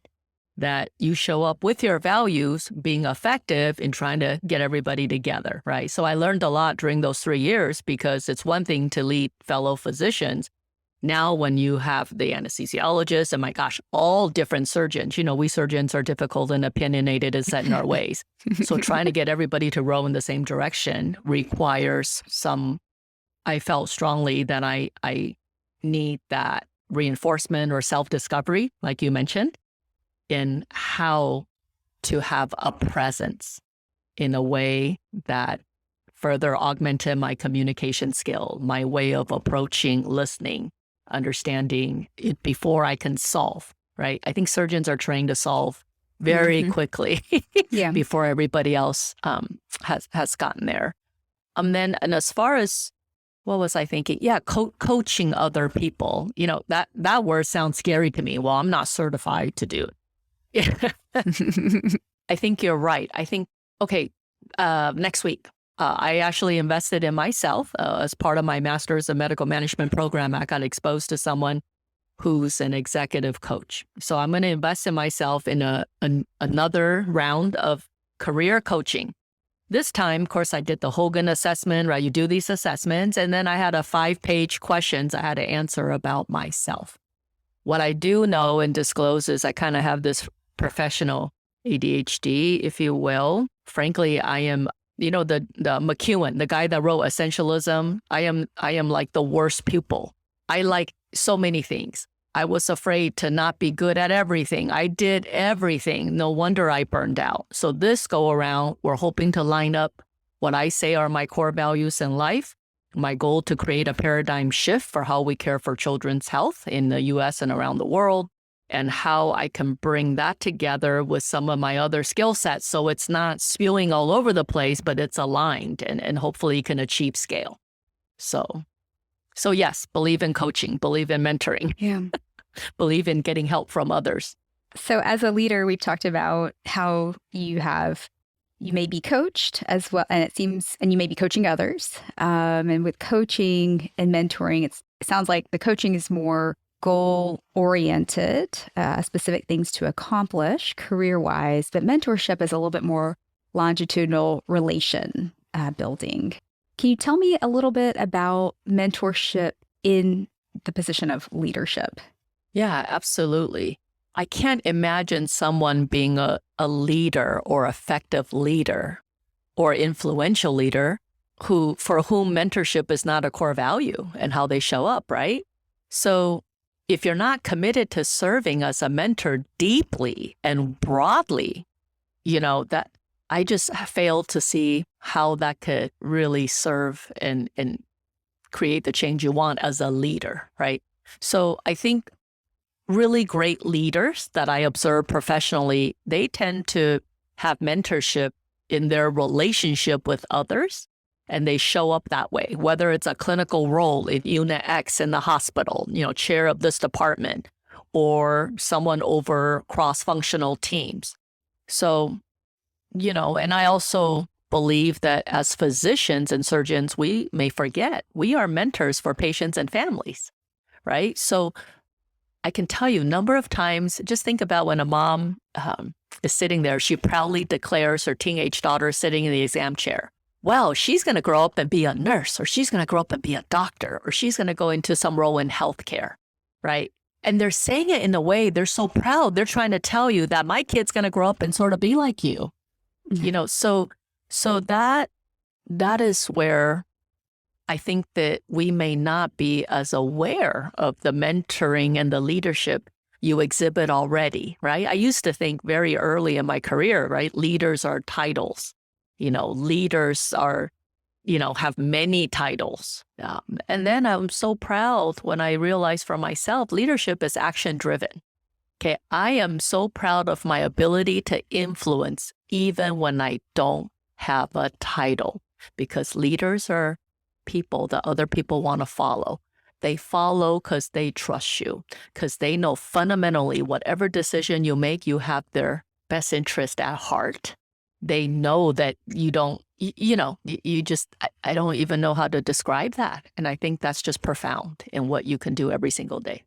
S2: that you show up with your values, being effective in trying to get everybody together, right? So I learned a lot during those 3 years because it's one thing to lead fellow physicians. Now, when you have the anesthesiologist and my gosh, all different surgeons, we surgeons are difficult and opinionated and set in our ways. So trying to get everybody to row in the same direction requires I felt strongly that I need that reinforcement or self-discovery, like you mentioned, in how to have a presence in a way that further augmented my communication skill, my way of approaching listening, understanding it before I can solve, right? I think surgeons are trained to solve very quickly before everybody else has gotten there. And as far as, what was I thinking? Yeah, coaching other people. That word sounds scary to me. Well, I'm not certified to do it. I think you're right. I think, next week, I actually invested in myself as part of my master's of medical management program. I got exposed to someone who's an executive coach. So I'm going to invest in myself in another round of career coaching. This time, of course, I did the Hogan assessment, right? You do these assessments, and then I had a 5-page questions I had to answer about myself. What I do know and disclose is I kind of have this professional ADHD, if you will. Frankly, I am, the McEwen, the guy that wrote Essentialism. I am like the worst pupil. I like so many things. I was afraid to not be good at everything. I did everything. No wonder I burned out. So this go around, we're hoping to line up what I say are my core values in life. My goal to create a paradigm shift for how we care for children's health in the U.S. and around the world, and how I can bring that together with some of my other skill sets so it's not spewing all over the place, but it's aligned and hopefully can achieve scale. So yes, believe in coaching, believe in mentoring, believe in getting help from others.
S1: So as a leader, we've talked about how you may be coached as well, and and you may be coaching others. And with coaching and mentoring, it sounds like the coaching is more goal-oriented, specific things to accomplish career-wise, but mentorship is a little bit more longitudinal relation building. Can you tell me a little bit about mentorship in the position of leadership?
S2: Yeah, absolutely. I can't imagine someone being a leader or effective leader or influential leader for whom mentorship is not a core value and how they show up, right? So if you're not committed to serving as a mentor deeply and broadly, that I just fail to see how that could really serve and create the change you want as a leader, right? So I think really great leaders that I observe professionally, they tend to have mentorship in their relationship with others, and they show up that way, whether it's a clinical role in Unit X in the hospital, chair of this department, or someone over cross-functional teams. So, and I also believe that as physicians and surgeons, we may forget we are mentors for patients and families, right? So I can tell you a number of times, just think about when a mom is sitting there, she proudly declares her teenage daughter sitting in the exam chair. Well, she's going to grow up and be a nurse, or she's going to grow up and be a doctor, or she's going to go into some role in healthcare, right? And they're saying it in a way, they're so proud. They're trying to tell you that my kid's going to grow up and sort of be like you, So that is where I think that we may not be as aware of the mentoring and the leadership you exhibit already, right? I used to think very early in my career, right? Leaders are titles. Leaders are, have many titles. And then I'm so proud when I realized for myself, leadership is action-driven. Okay, I am so proud of my ability to influence even when I don't have a title, because leaders are people that other people want to follow. They follow because they trust you, because they know fundamentally whatever decision you make, you have their best interest at heart. They know that you don't, I don't even know how to describe that. And I think that's just profound in what you can do every single day.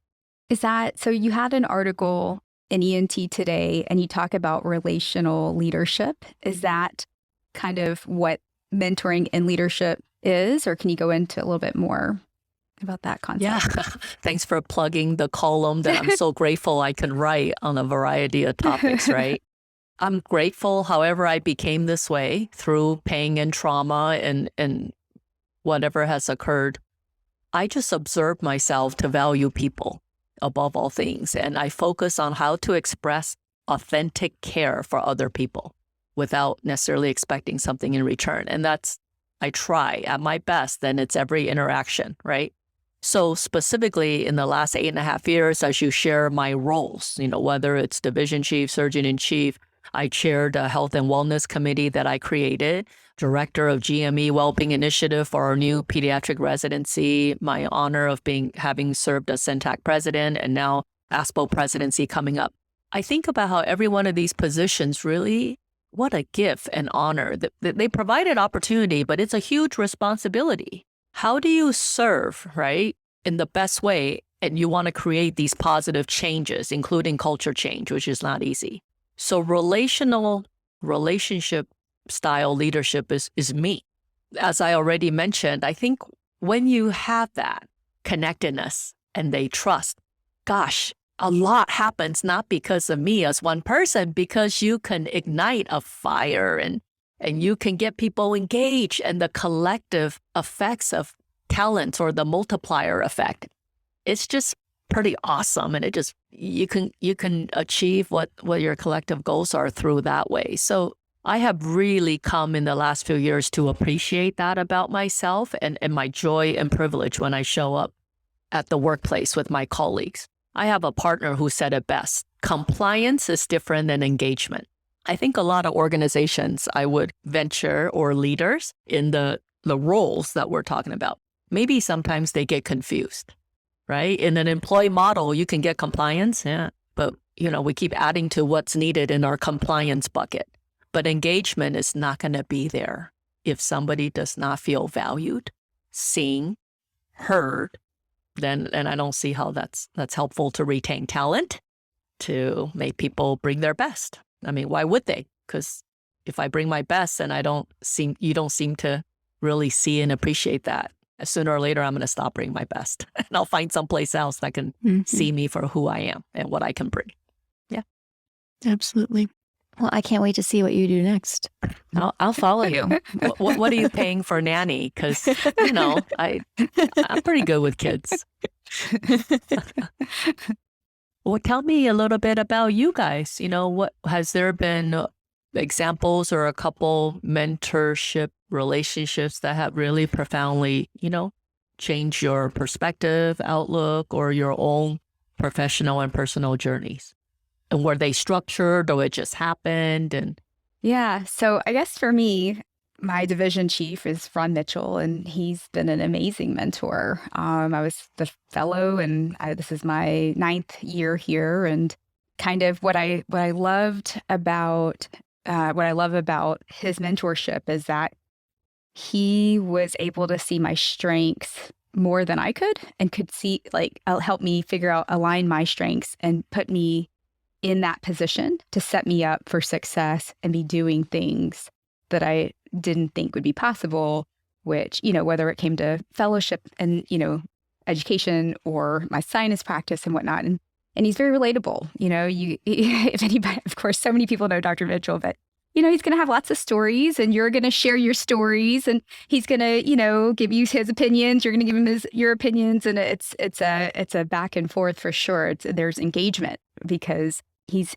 S1: So you had an article in ENT today and you talk about relational leadership. Is that kind of what mentoring and leadership is, or can you go into a little bit more about that concept?
S2: Yeah, thanks for plugging the column that I'm so grateful I can write on a variety of topics, right? I'm grateful, however, I became this way through pain and trauma and whatever has occurred. I just observed myself to value people above all things, and I focus on how to express authentic care for other people without necessarily expecting something in return. And I try at my best, then it's every interaction, right? So specifically in the last 8.5 years, as you share my roles, whether it's division chief, surgeon in chief, I chaired a health and wellness committee that I created, director of GME Wellbeing Initiative for our new pediatric residency, my honor of having served as CENTAC president, and now ASPO presidency coming up. I think about how every one of these positions really, what a gift and honor. They provided opportunity, but it's a huge responsibility. How do you serve, right, in the best way? And you want to create these positive changes, including culture change, which is not easy. So relationship style leadership is me. As I already mentioned, I think when you have that connectedness and they trust, gosh, a lot happens not because of me as one person, because you can ignite a fire and you can get people engaged, and the collective effects of talents or the multiplier effect. It's just pretty awesome. And you can achieve what your collective goals are through that way. So I have really come in the last few years to appreciate that about myself and my joy and privilege when I show up at the workplace with my colleagues. I have a partner who said it best. Compliance is different than engagement. I think a lot of organizations I would venture, or leaders in the roles that we're talking about, maybe sometimes they get confused, right? In an employee model, you can get compliance, yeah, but we keep adding to what's needed in our compliance bucket. But engagement is not going to be there if somebody does not feel valued, seen, heard. Then I don't see how that's helpful to retain talent, to make people bring their best. I mean, why would they? Because if I bring my best and you don't seem to really see and appreciate that, sooner or later, I'm going to stop bringing my best. And I'll find someplace else that can see me for who I am and what I can bring. Yeah.
S3: Absolutely. Well, I can't wait to see what you do next. I'll follow you.
S2: What are you paying for nanny? Because, I'm pretty good with kids. Well, tell me a little bit about you guys. What has there been examples or a couple mentorship relationships that have really profoundly, changed your perspective, outlook, or your own professional and personal journeys? And were they structured or it just happened? And
S1: Yeah. So I guess for me, my division chief is Ron Mitchell, and he's been an amazing mentor. I was the fellow, and this is my 9th year here. And kind of what I love about his mentorship is that he was able to see my strengths more than I could, and could see, help me align my strengths and put me in that position to set me up for success and be doing things that I didn't think would be possible, which, whether it came to fellowship and, education or my sinus practice and whatnot. And he's very relatable. If anybody, of course, so many people know Dr. Mitchell, but, he's going to have lots of stories, and you're going to share your stories, and he's going to, give you his opinions. You're going to give him your opinions. And it's a back and forth for sure. There's engagement because he's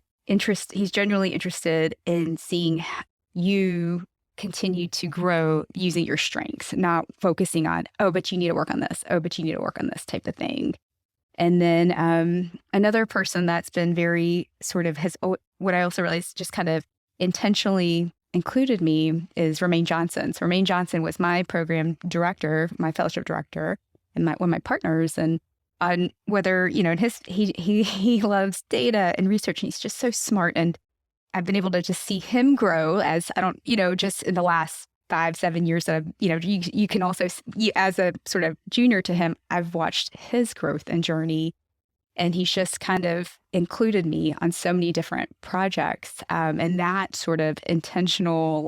S1: genuinely interested in seeing you continue to grow using your strengths, not focusing on, but you need to work on this. But you need to work on this type of thing. And then another person that's been very sort of what I also realized just kind of intentionally included me is Romaine Johnson. So Romaine Johnson was my program director, my fellowship director, and one of my partners. And on whether, he loves data and research, and he's just so smart. And I've been able to just see him grow as just in the last 5-7 years that you can also, as a sort of junior to him, I've watched his growth and journey, and he's just kind of included me on so many different projects. And that sort of intentional,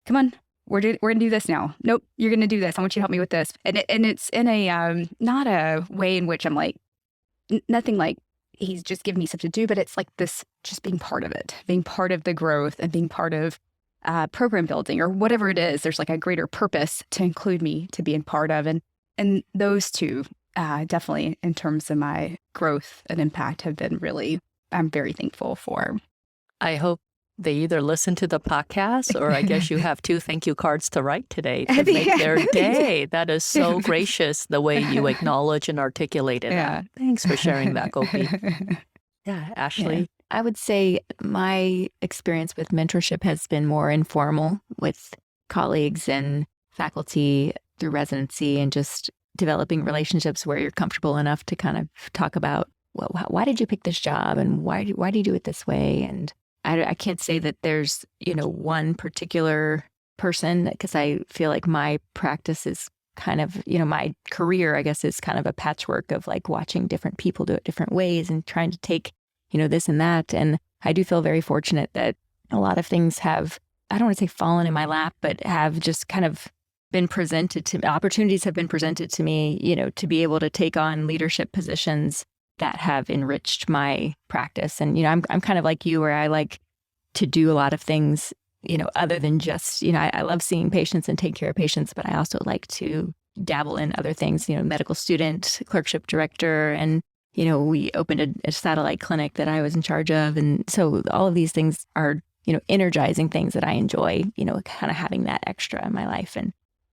S1: come on, we're going to do this now. Nope, you're going to do this. I want you to help me with this. And it's in a, not a way in which I'm nothing like he's just giving me stuff to do, but it's like this, just being part of it, being part of the growth and being part of program building or whatever it is. There's a greater purpose to include me, to being part of. And those two definitely in terms of my growth and impact have been I'm very thankful for.
S2: I hope they either listen to the podcast, or I guess you have 2 thank you cards to write today to make their day. That is so gracious, the way you acknowledge and articulated that. Thanks for sharing that, Gopi. Yeah, Ashley.
S3: Yeah. I would say my experience with mentorship has been more informal with colleagues and faculty through residency, and just developing relationships where you're comfortable enough to kind of talk about, well, why did you pick this job, and why do you do it this way? And I can't say that there's, one particular person, because I feel like my practice is kind of, my career, I guess, is kind of a patchwork of watching different people do it different ways and trying to take, this and that. And I do feel very fortunate that a lot of things have, I don't want to say fallen in my lap, but have just kind of been presented to me. Opportunities have been presented to me, to be able to take on leadership positions that have enriched my practice. And, I'm kind of like you, where I like to do a lot of things, other than just, I love seeing patients and take care of patients, but I also like to dabble in other things, medical student, clerkship director, and, we opened a satellite clinic that I was in charge of. And so all of these things are, energizing things that I enjoy, kind of having that extra in my life.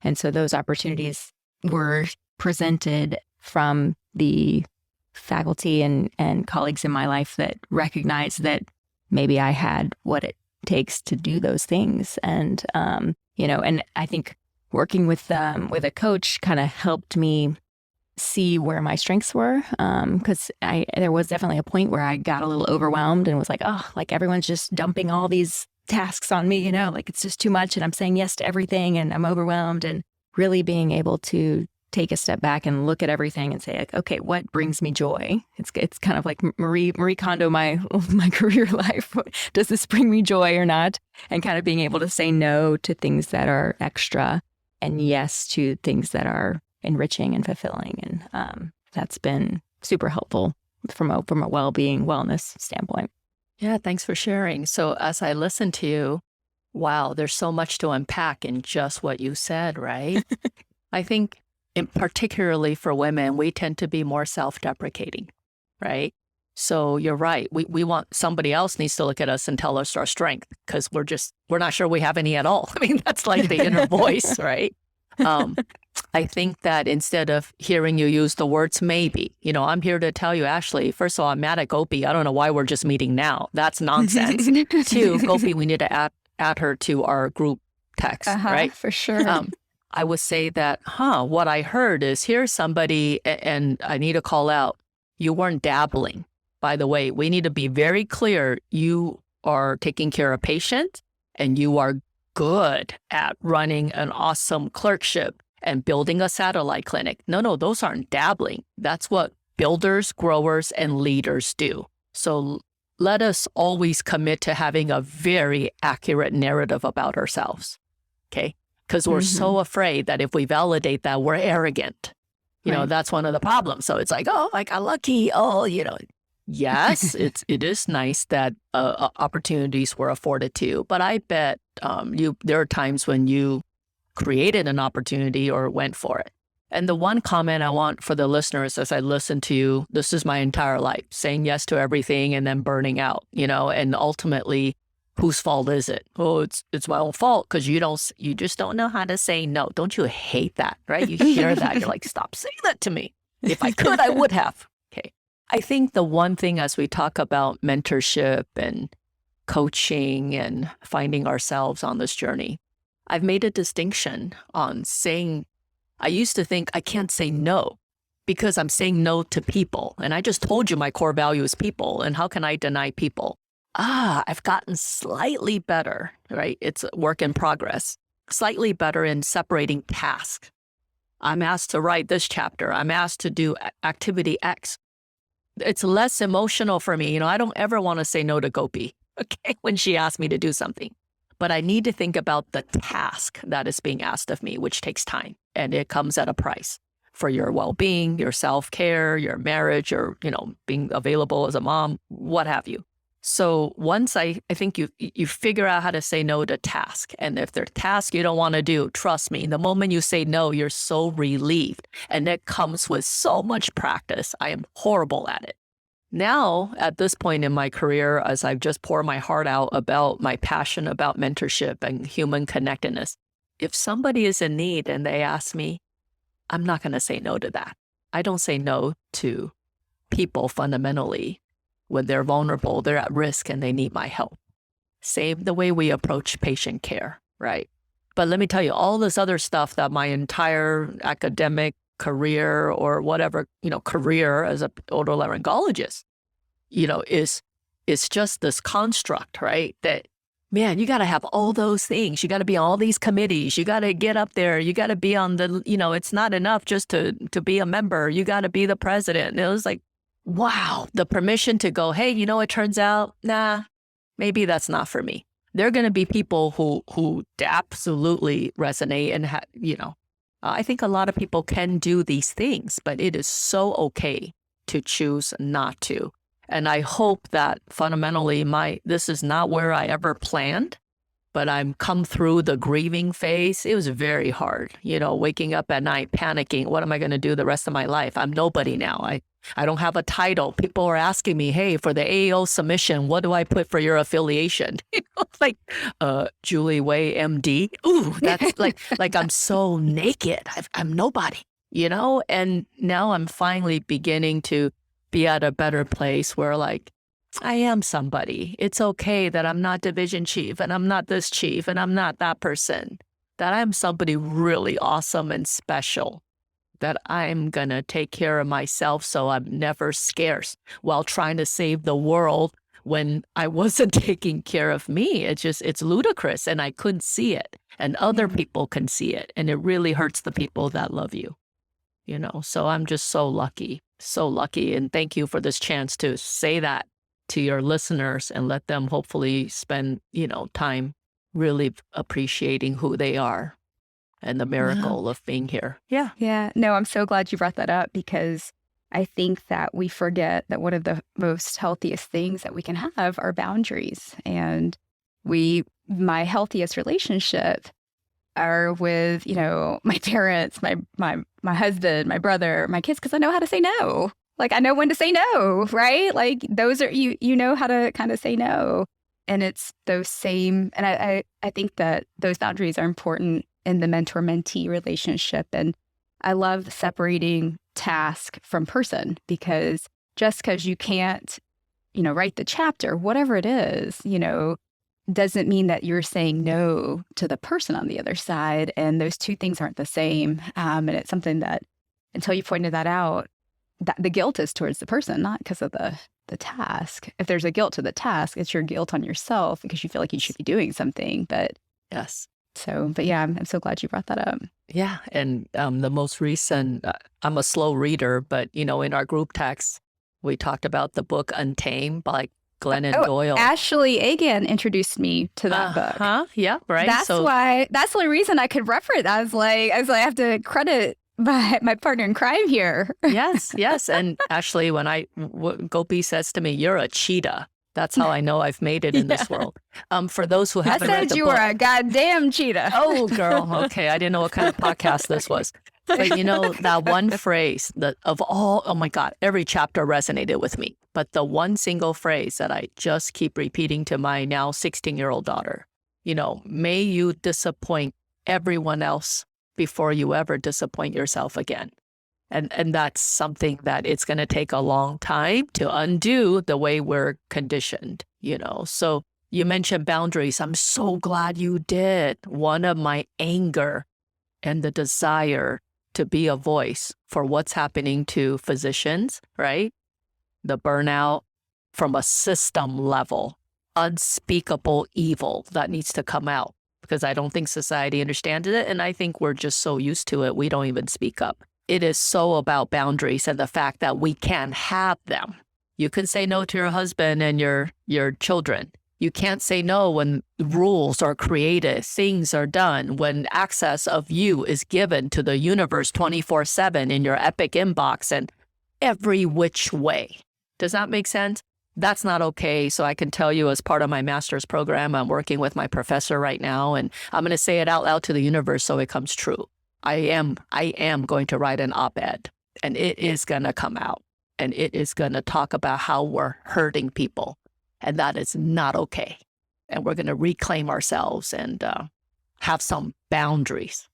S3: And so those opportunities were presented from the faculty and colleagues in my life that recognized that maybe I had what it takes to do those things. And, and I think working with a coach kind of helped me see where my strengths were. Because there was definitely a point where I got a little overwhelmed and was like, oh, like everyone's just dumping all these tasks on me, like it's just too much and I'm saying yes to everything and I'm overwhelmed, and really being able to take a step back and look at everything and say, like, okay, what brings me joy? It's kind of like Marie Kondo, my career life. Does this bring me joy or not? And kind of being able to say no to things that are extra and yes to things that are enriching and fulfilling. And that's been super helpful from a well-being, wellness standpoint.
S2: Yeah, thanks for sharing. So as I listen to you, wow, there's so much to unpack in just what you said, right? I think particularly for women, we tend to be more self-deprecating, right? So you're right. We want somebody else needs to look at us and tell us our strength because we're not sure we have any at all. I mean, that's like the inner voice, right? I think that instead of hearing you use the words maybe, I'm here to tell you, Ashley, first of all, I'm mad at Gopi. I don't know why we're just meeting now. That's nonsense. Two, Gopi, we need to add her to our group text, right?
S1: For sure.
S2: I would say that, what I heard is here's somebody, and I need to call out, you weren't dabbling. By the way, we need to be very clear. You are taking care of patients and you are good at running an awesome clerkship and building a satellite clinic. No, those aren't dabbling. That's what builders, growers, and leaders do. So let us always commit to having a very accurate narrative about ourselves, okay? Because we're so afraid that if we validate that, we're arrogant. That's one of the problems. So it's like, oh, I got lucky. Oh, yes, it is nice that opportunities were afforded to you. But I bet there are times when you created an opportunity or went for it. And the one comment I want for the listeners as I listen to you, this is my entire life, saying yes to everything and then burning out, and ultimately, whose fault is it? Oh, it's my own fault because you just don't know how to say no. Don't you hate that, right? You hear that, you're like, stop saying that to me. If I could, I would have. Okay. I think the one thing as we talk about mentorship and coaching and finding ourselves on this journey, I've made a distinction on saying, I used to think I can't say no because I'm saying no to people. And I just told you my core value is people. And how can I deny people? I've gotten slightly better, right? It's a work in progress, slightly better in separating tasks. I'm asked to write this chapter. I'm asked to do activity X. It's less emotional for me. I don't ever want to say no to Gopi, okay, when she asks me to do something. But I need to think about the task that is being asked of me, which takes time. And it comes at a price for your well-being, your self-care, your marriage, or, being available as a mom, what have you. So once I think you figure out how to say no to task. And if there's tasks you don't want to do, trust me, the moment you say no, you're so relieved. And it comes with so much practice. I am horrible at it. Now, at this point in my career, as I've just poured my heart out about my passion about mentorship and human connectedness, if somebody is in need and they ask me, I'm not going to say no to that. I don't say no to people fundamentally. When they're vulnerable, they're at risk and they need my help. Same the way we approach patient care, right? But let me tell you, all this other stuff that my entire academic career or whatever, career as a otolaryngologist, is just this construct, right? That, man, you got to have all those things. You got to be on all these committees. You got to get up there. You got to be on the, it's not enough just to be a member. You got to be the president. And it was like, wow, the permission to go, hey, it turns out, nah, maybe that's not for me. There are going to be people who absolutely resonate and, I think a lot of people can do these things, but it is so okay to choose not to. And I hope that fundamentally this is not where I ever planned, but I'm come through the grieving phase. It was very hard, waking up at night, panicking. What am I going to do the rest of my life? I'm nobody now. I don't have a title. People are asking me, hey, for the AAO submission, what do I put for your affiliation? Like, Julie Wei, MD. Ooh, that's like I'm so naked. I'm nobody, And now I'm finally beginning to be at a better place where I am somebody. It's okay that I'm not division chief and I'm not this chief and I'm not that person. That I'm somebody really awesome and special. that I'm going to take care of myself so I'm never scarce while trying to save the world when I wasn't taking care of me. It's ludicrous, and I couldn't see it, and other people can see it, and it really hurts the people that love you, So I'm just so lucky, and thank you for this chance to say that to your listeners and let them hopefully spend, time really appreciating who they are and the miracle of being here. Yeah.
S1: Yeah. No, I'm so glad you brought that up, because I think that we forget that one of the most healthiest things that we can have are boundaries. And my healthiest relationship are with, my parents, my husband, my brother, my kids, because I know how to say no. Like, I know when to say no, right? Like, those are, you know how to kind of say no. And it's those same, and I think that those boundaries are important in the mentor-mentee relationship. And I love separating task from person, because just because you can't, write the chapter, whatever it is, doesn't mean that you're saying no to the person on the other side. And those two things aren't the same. And it's something that, until you pointed that out, that the guilt is towards the person, not because of the task. If there's a guilt to the task, it's your guilt on yourself because you feel like you should be doing something. But
S2: yes.
S1: But yeah, I'm so glad you brought that up.
S2: Yeah. And the most recent, I'm a slow reader, but, in our group text, we talked about the book Untamed by Glennon Doyle.
S1: Ashley Agan introduced me to that book.
S2: Yeah, right.
S1: That's the only reason I could reference. I was like, I have to credit my partner in crime here.
S2: Yes. And Ashley, when Gopi says to me, "You're a cheetah," that's how I know I've made it in this world. For those who haven't read the book. I said you were
S1: a goddamn cheetah.
S2: Oh, girl. Okay. I didn't know what kind of podcast this was. But that one phrase oh my God, every chapter resonated with me. But the one single phrase that I just keep repeating to my now 16-year-old daughter, may you disappoint everyone else before you ever disappoint yourself again. And that's something that it's going to take a long time to undo the way we're conditioned, So you mentioned boundaries. I'm so glad you did. One of my anger and the desire to be a voice for what's happening to physicians, right? The burnout from a system level, unspeakable evil that needs to come out, because I don't think society understands it. And I think we're just so used to it, we don't even speak up. It is so about boundaries and the fact that we can have them. You can say no to your husband and your children. You can't say no when rules are created, things are done, when access of you is given to the universe 24/7 in your Epic inbox and every which way. Does that make sense? That's not okay. So I can tell you, as part of my master's program, I'm working with my professor right now, and I'm going to say it out loud to the universe so it comes true. I am going to write an op-ed, and it is going to come out, and it is going to talk about how we're hurting people. And that is not okay. And we're going to reclaim ourselves and have some boundaries.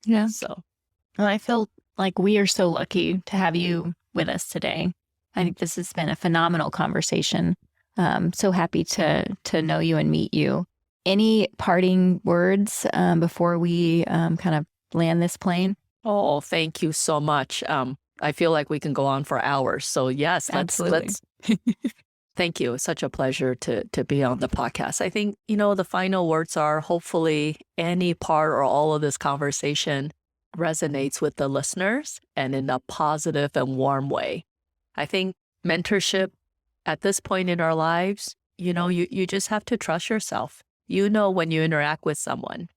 S3: Yeah.
S2: So,
S3: well, I feel like we are so lucky to have you with us today. I think this has been a phenomenal conversation. So happy to know you and meet you. Any parting words before we kind of land this plane?
S2: Oh, thank you so much. I feel like we can go on for hours. So yes, let's thank you. It's such a pleasure to be on the podcast. I think, the final words are, hopefully any part or all of this conversation resonates with the listeners and in a positive and warm way. I think mentorship at this point in our lives, you just have to trust yourself. When you interact with someone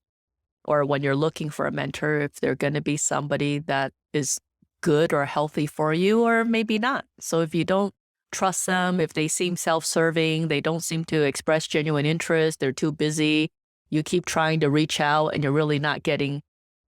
S2: or when you're looking for a mentor, if they're going to be somebody that is good or healthy for you or maybe not. So if you don't trust them, if they seem self-serving, they don't seem to express genuine interest, they're too busy, you keep trying to reach out and you're really not getting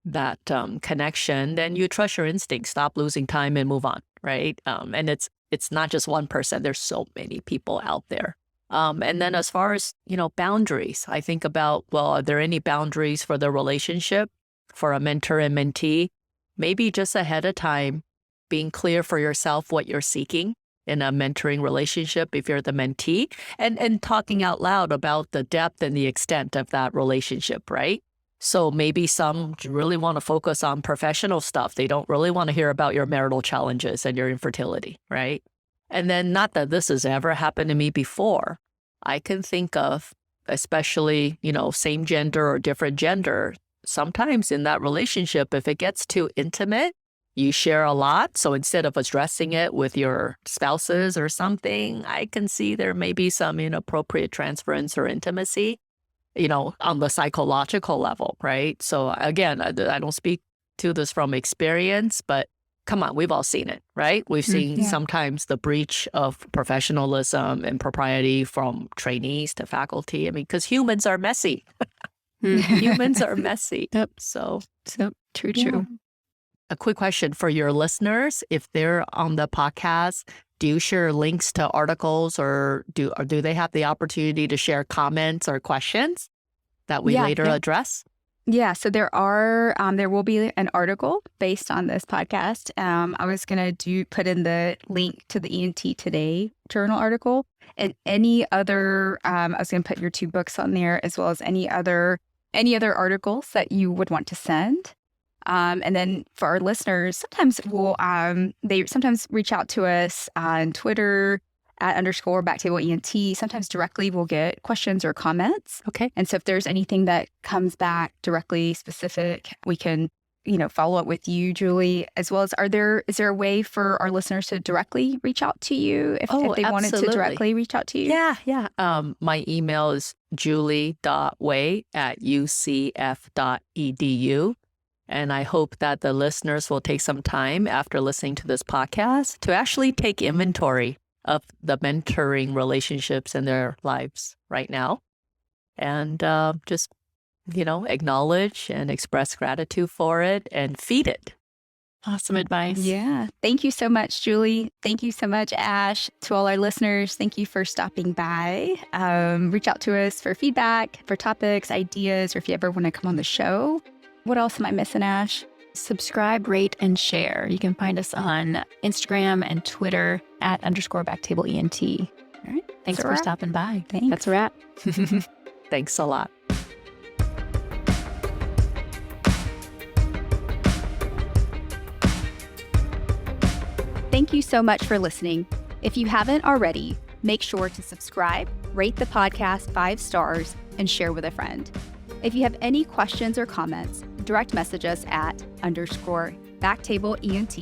S2: that connection, then you trust your instincts, stop losing time and move on, right? And it's not just one person, there's so many people out there. And then as far as, boundaries, I think about, well, are there any boundaries for the relationship for a mentor and mentee? Maybe just ahead of time, being clear for yourself what you're seeking in a mentoring relationship if you're the mentee, and talking out loud about the depth and the extent of that relationship, right? So maybe some really want to focus on professional stuff. They don't really want to hear about your marital challenges and your infertility, right? And then not that this has ever happened to me before. I can think of, especially, same gender or different gender, sometimes in that relationship, if it gets too intimate, you share a lot. So instead of addressing it with your spouses or something, I can see there may be some inappropriate transference or intimacy, on the psychological level, right? So again, I don't speak to this from experience, but come on, we've all seen it, right? We've seen sometimes the breach of professionalism and propriety from trainees to faculty. I mean, because humans are messy. Humans are messy.
S3: Yep.
S2: So
S3: True.
S2: a quick question for your listeners. If they're on the podcast, do you share links to articles or do they have the opportunity to share comments or questions that we later address?
S1: Yeah, so there will be an article based on this podcast. I was going to put in the link to the ENT Today journal article and any other, I was going to put your 2 books on there as well as any other articles that you would want to send. And then for our listeners, sometimes they sometimes reach out to us on Twitter at _BackTable ENT. Sometimes directly we'll get questions or comments.
S2: Okay.
S1: And so if there's anything that comes back directly specific, we can, follow up with you, Julie, as well as is there a way for our listeners to directly reach out to you if they wanted to directly reach out to you?
S2: Yeah. My email is julie.way@ucf.edu. And I hope that the listeners will take some time after listening to this podcast to actually take inventory of the mentoring relationships in their lives right now. And just, acknowledge and express gratitude for it and feed it.
S3: Awesome advice.
S1: Yeah. Thank you so much, Julie. Thank you so much, Ash. To all our listeners, thank you for stopping by. Reach out to us for feedback, for topics, ideas, or if you ever want to come on the show. What else am I missing, Ash?
S3: Subscribe, rate, and share. You can find us on Instagram and Twitter at _BackTable ENT.
S1: All right.
S3: Thanks for stopping by.
S1: Thanks.
S3: That's a wrap.
S2: Thanks a lot.
S1: Thank you so much for listening. If you haven't already, make sure to subscribe, rate the podcast 5 stars, and share with a friend. If you have any questions or comments, direct message us at _BackTable ENT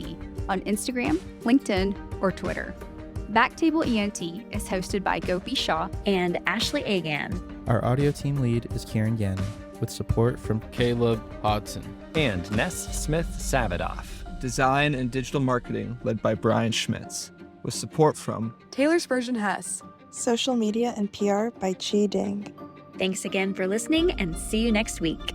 S1: on Instagram, LinkedIn, or Twitter. BackTable ENT is hosted by Gopi Shah
S3: and Ashley Agan.
S7: Our audio team lead is Kieran Gannon, with support from
S8: Caleb Hodson
S9: and Ness Smith-Savadoff.
S8: Design and digital marketing led by Brian Schmitz, with support from
S10: Taylor Spurgeon Hess.
S11: Social media and PR by Chi Ding.
S3: Thanks again for listening and see you next week.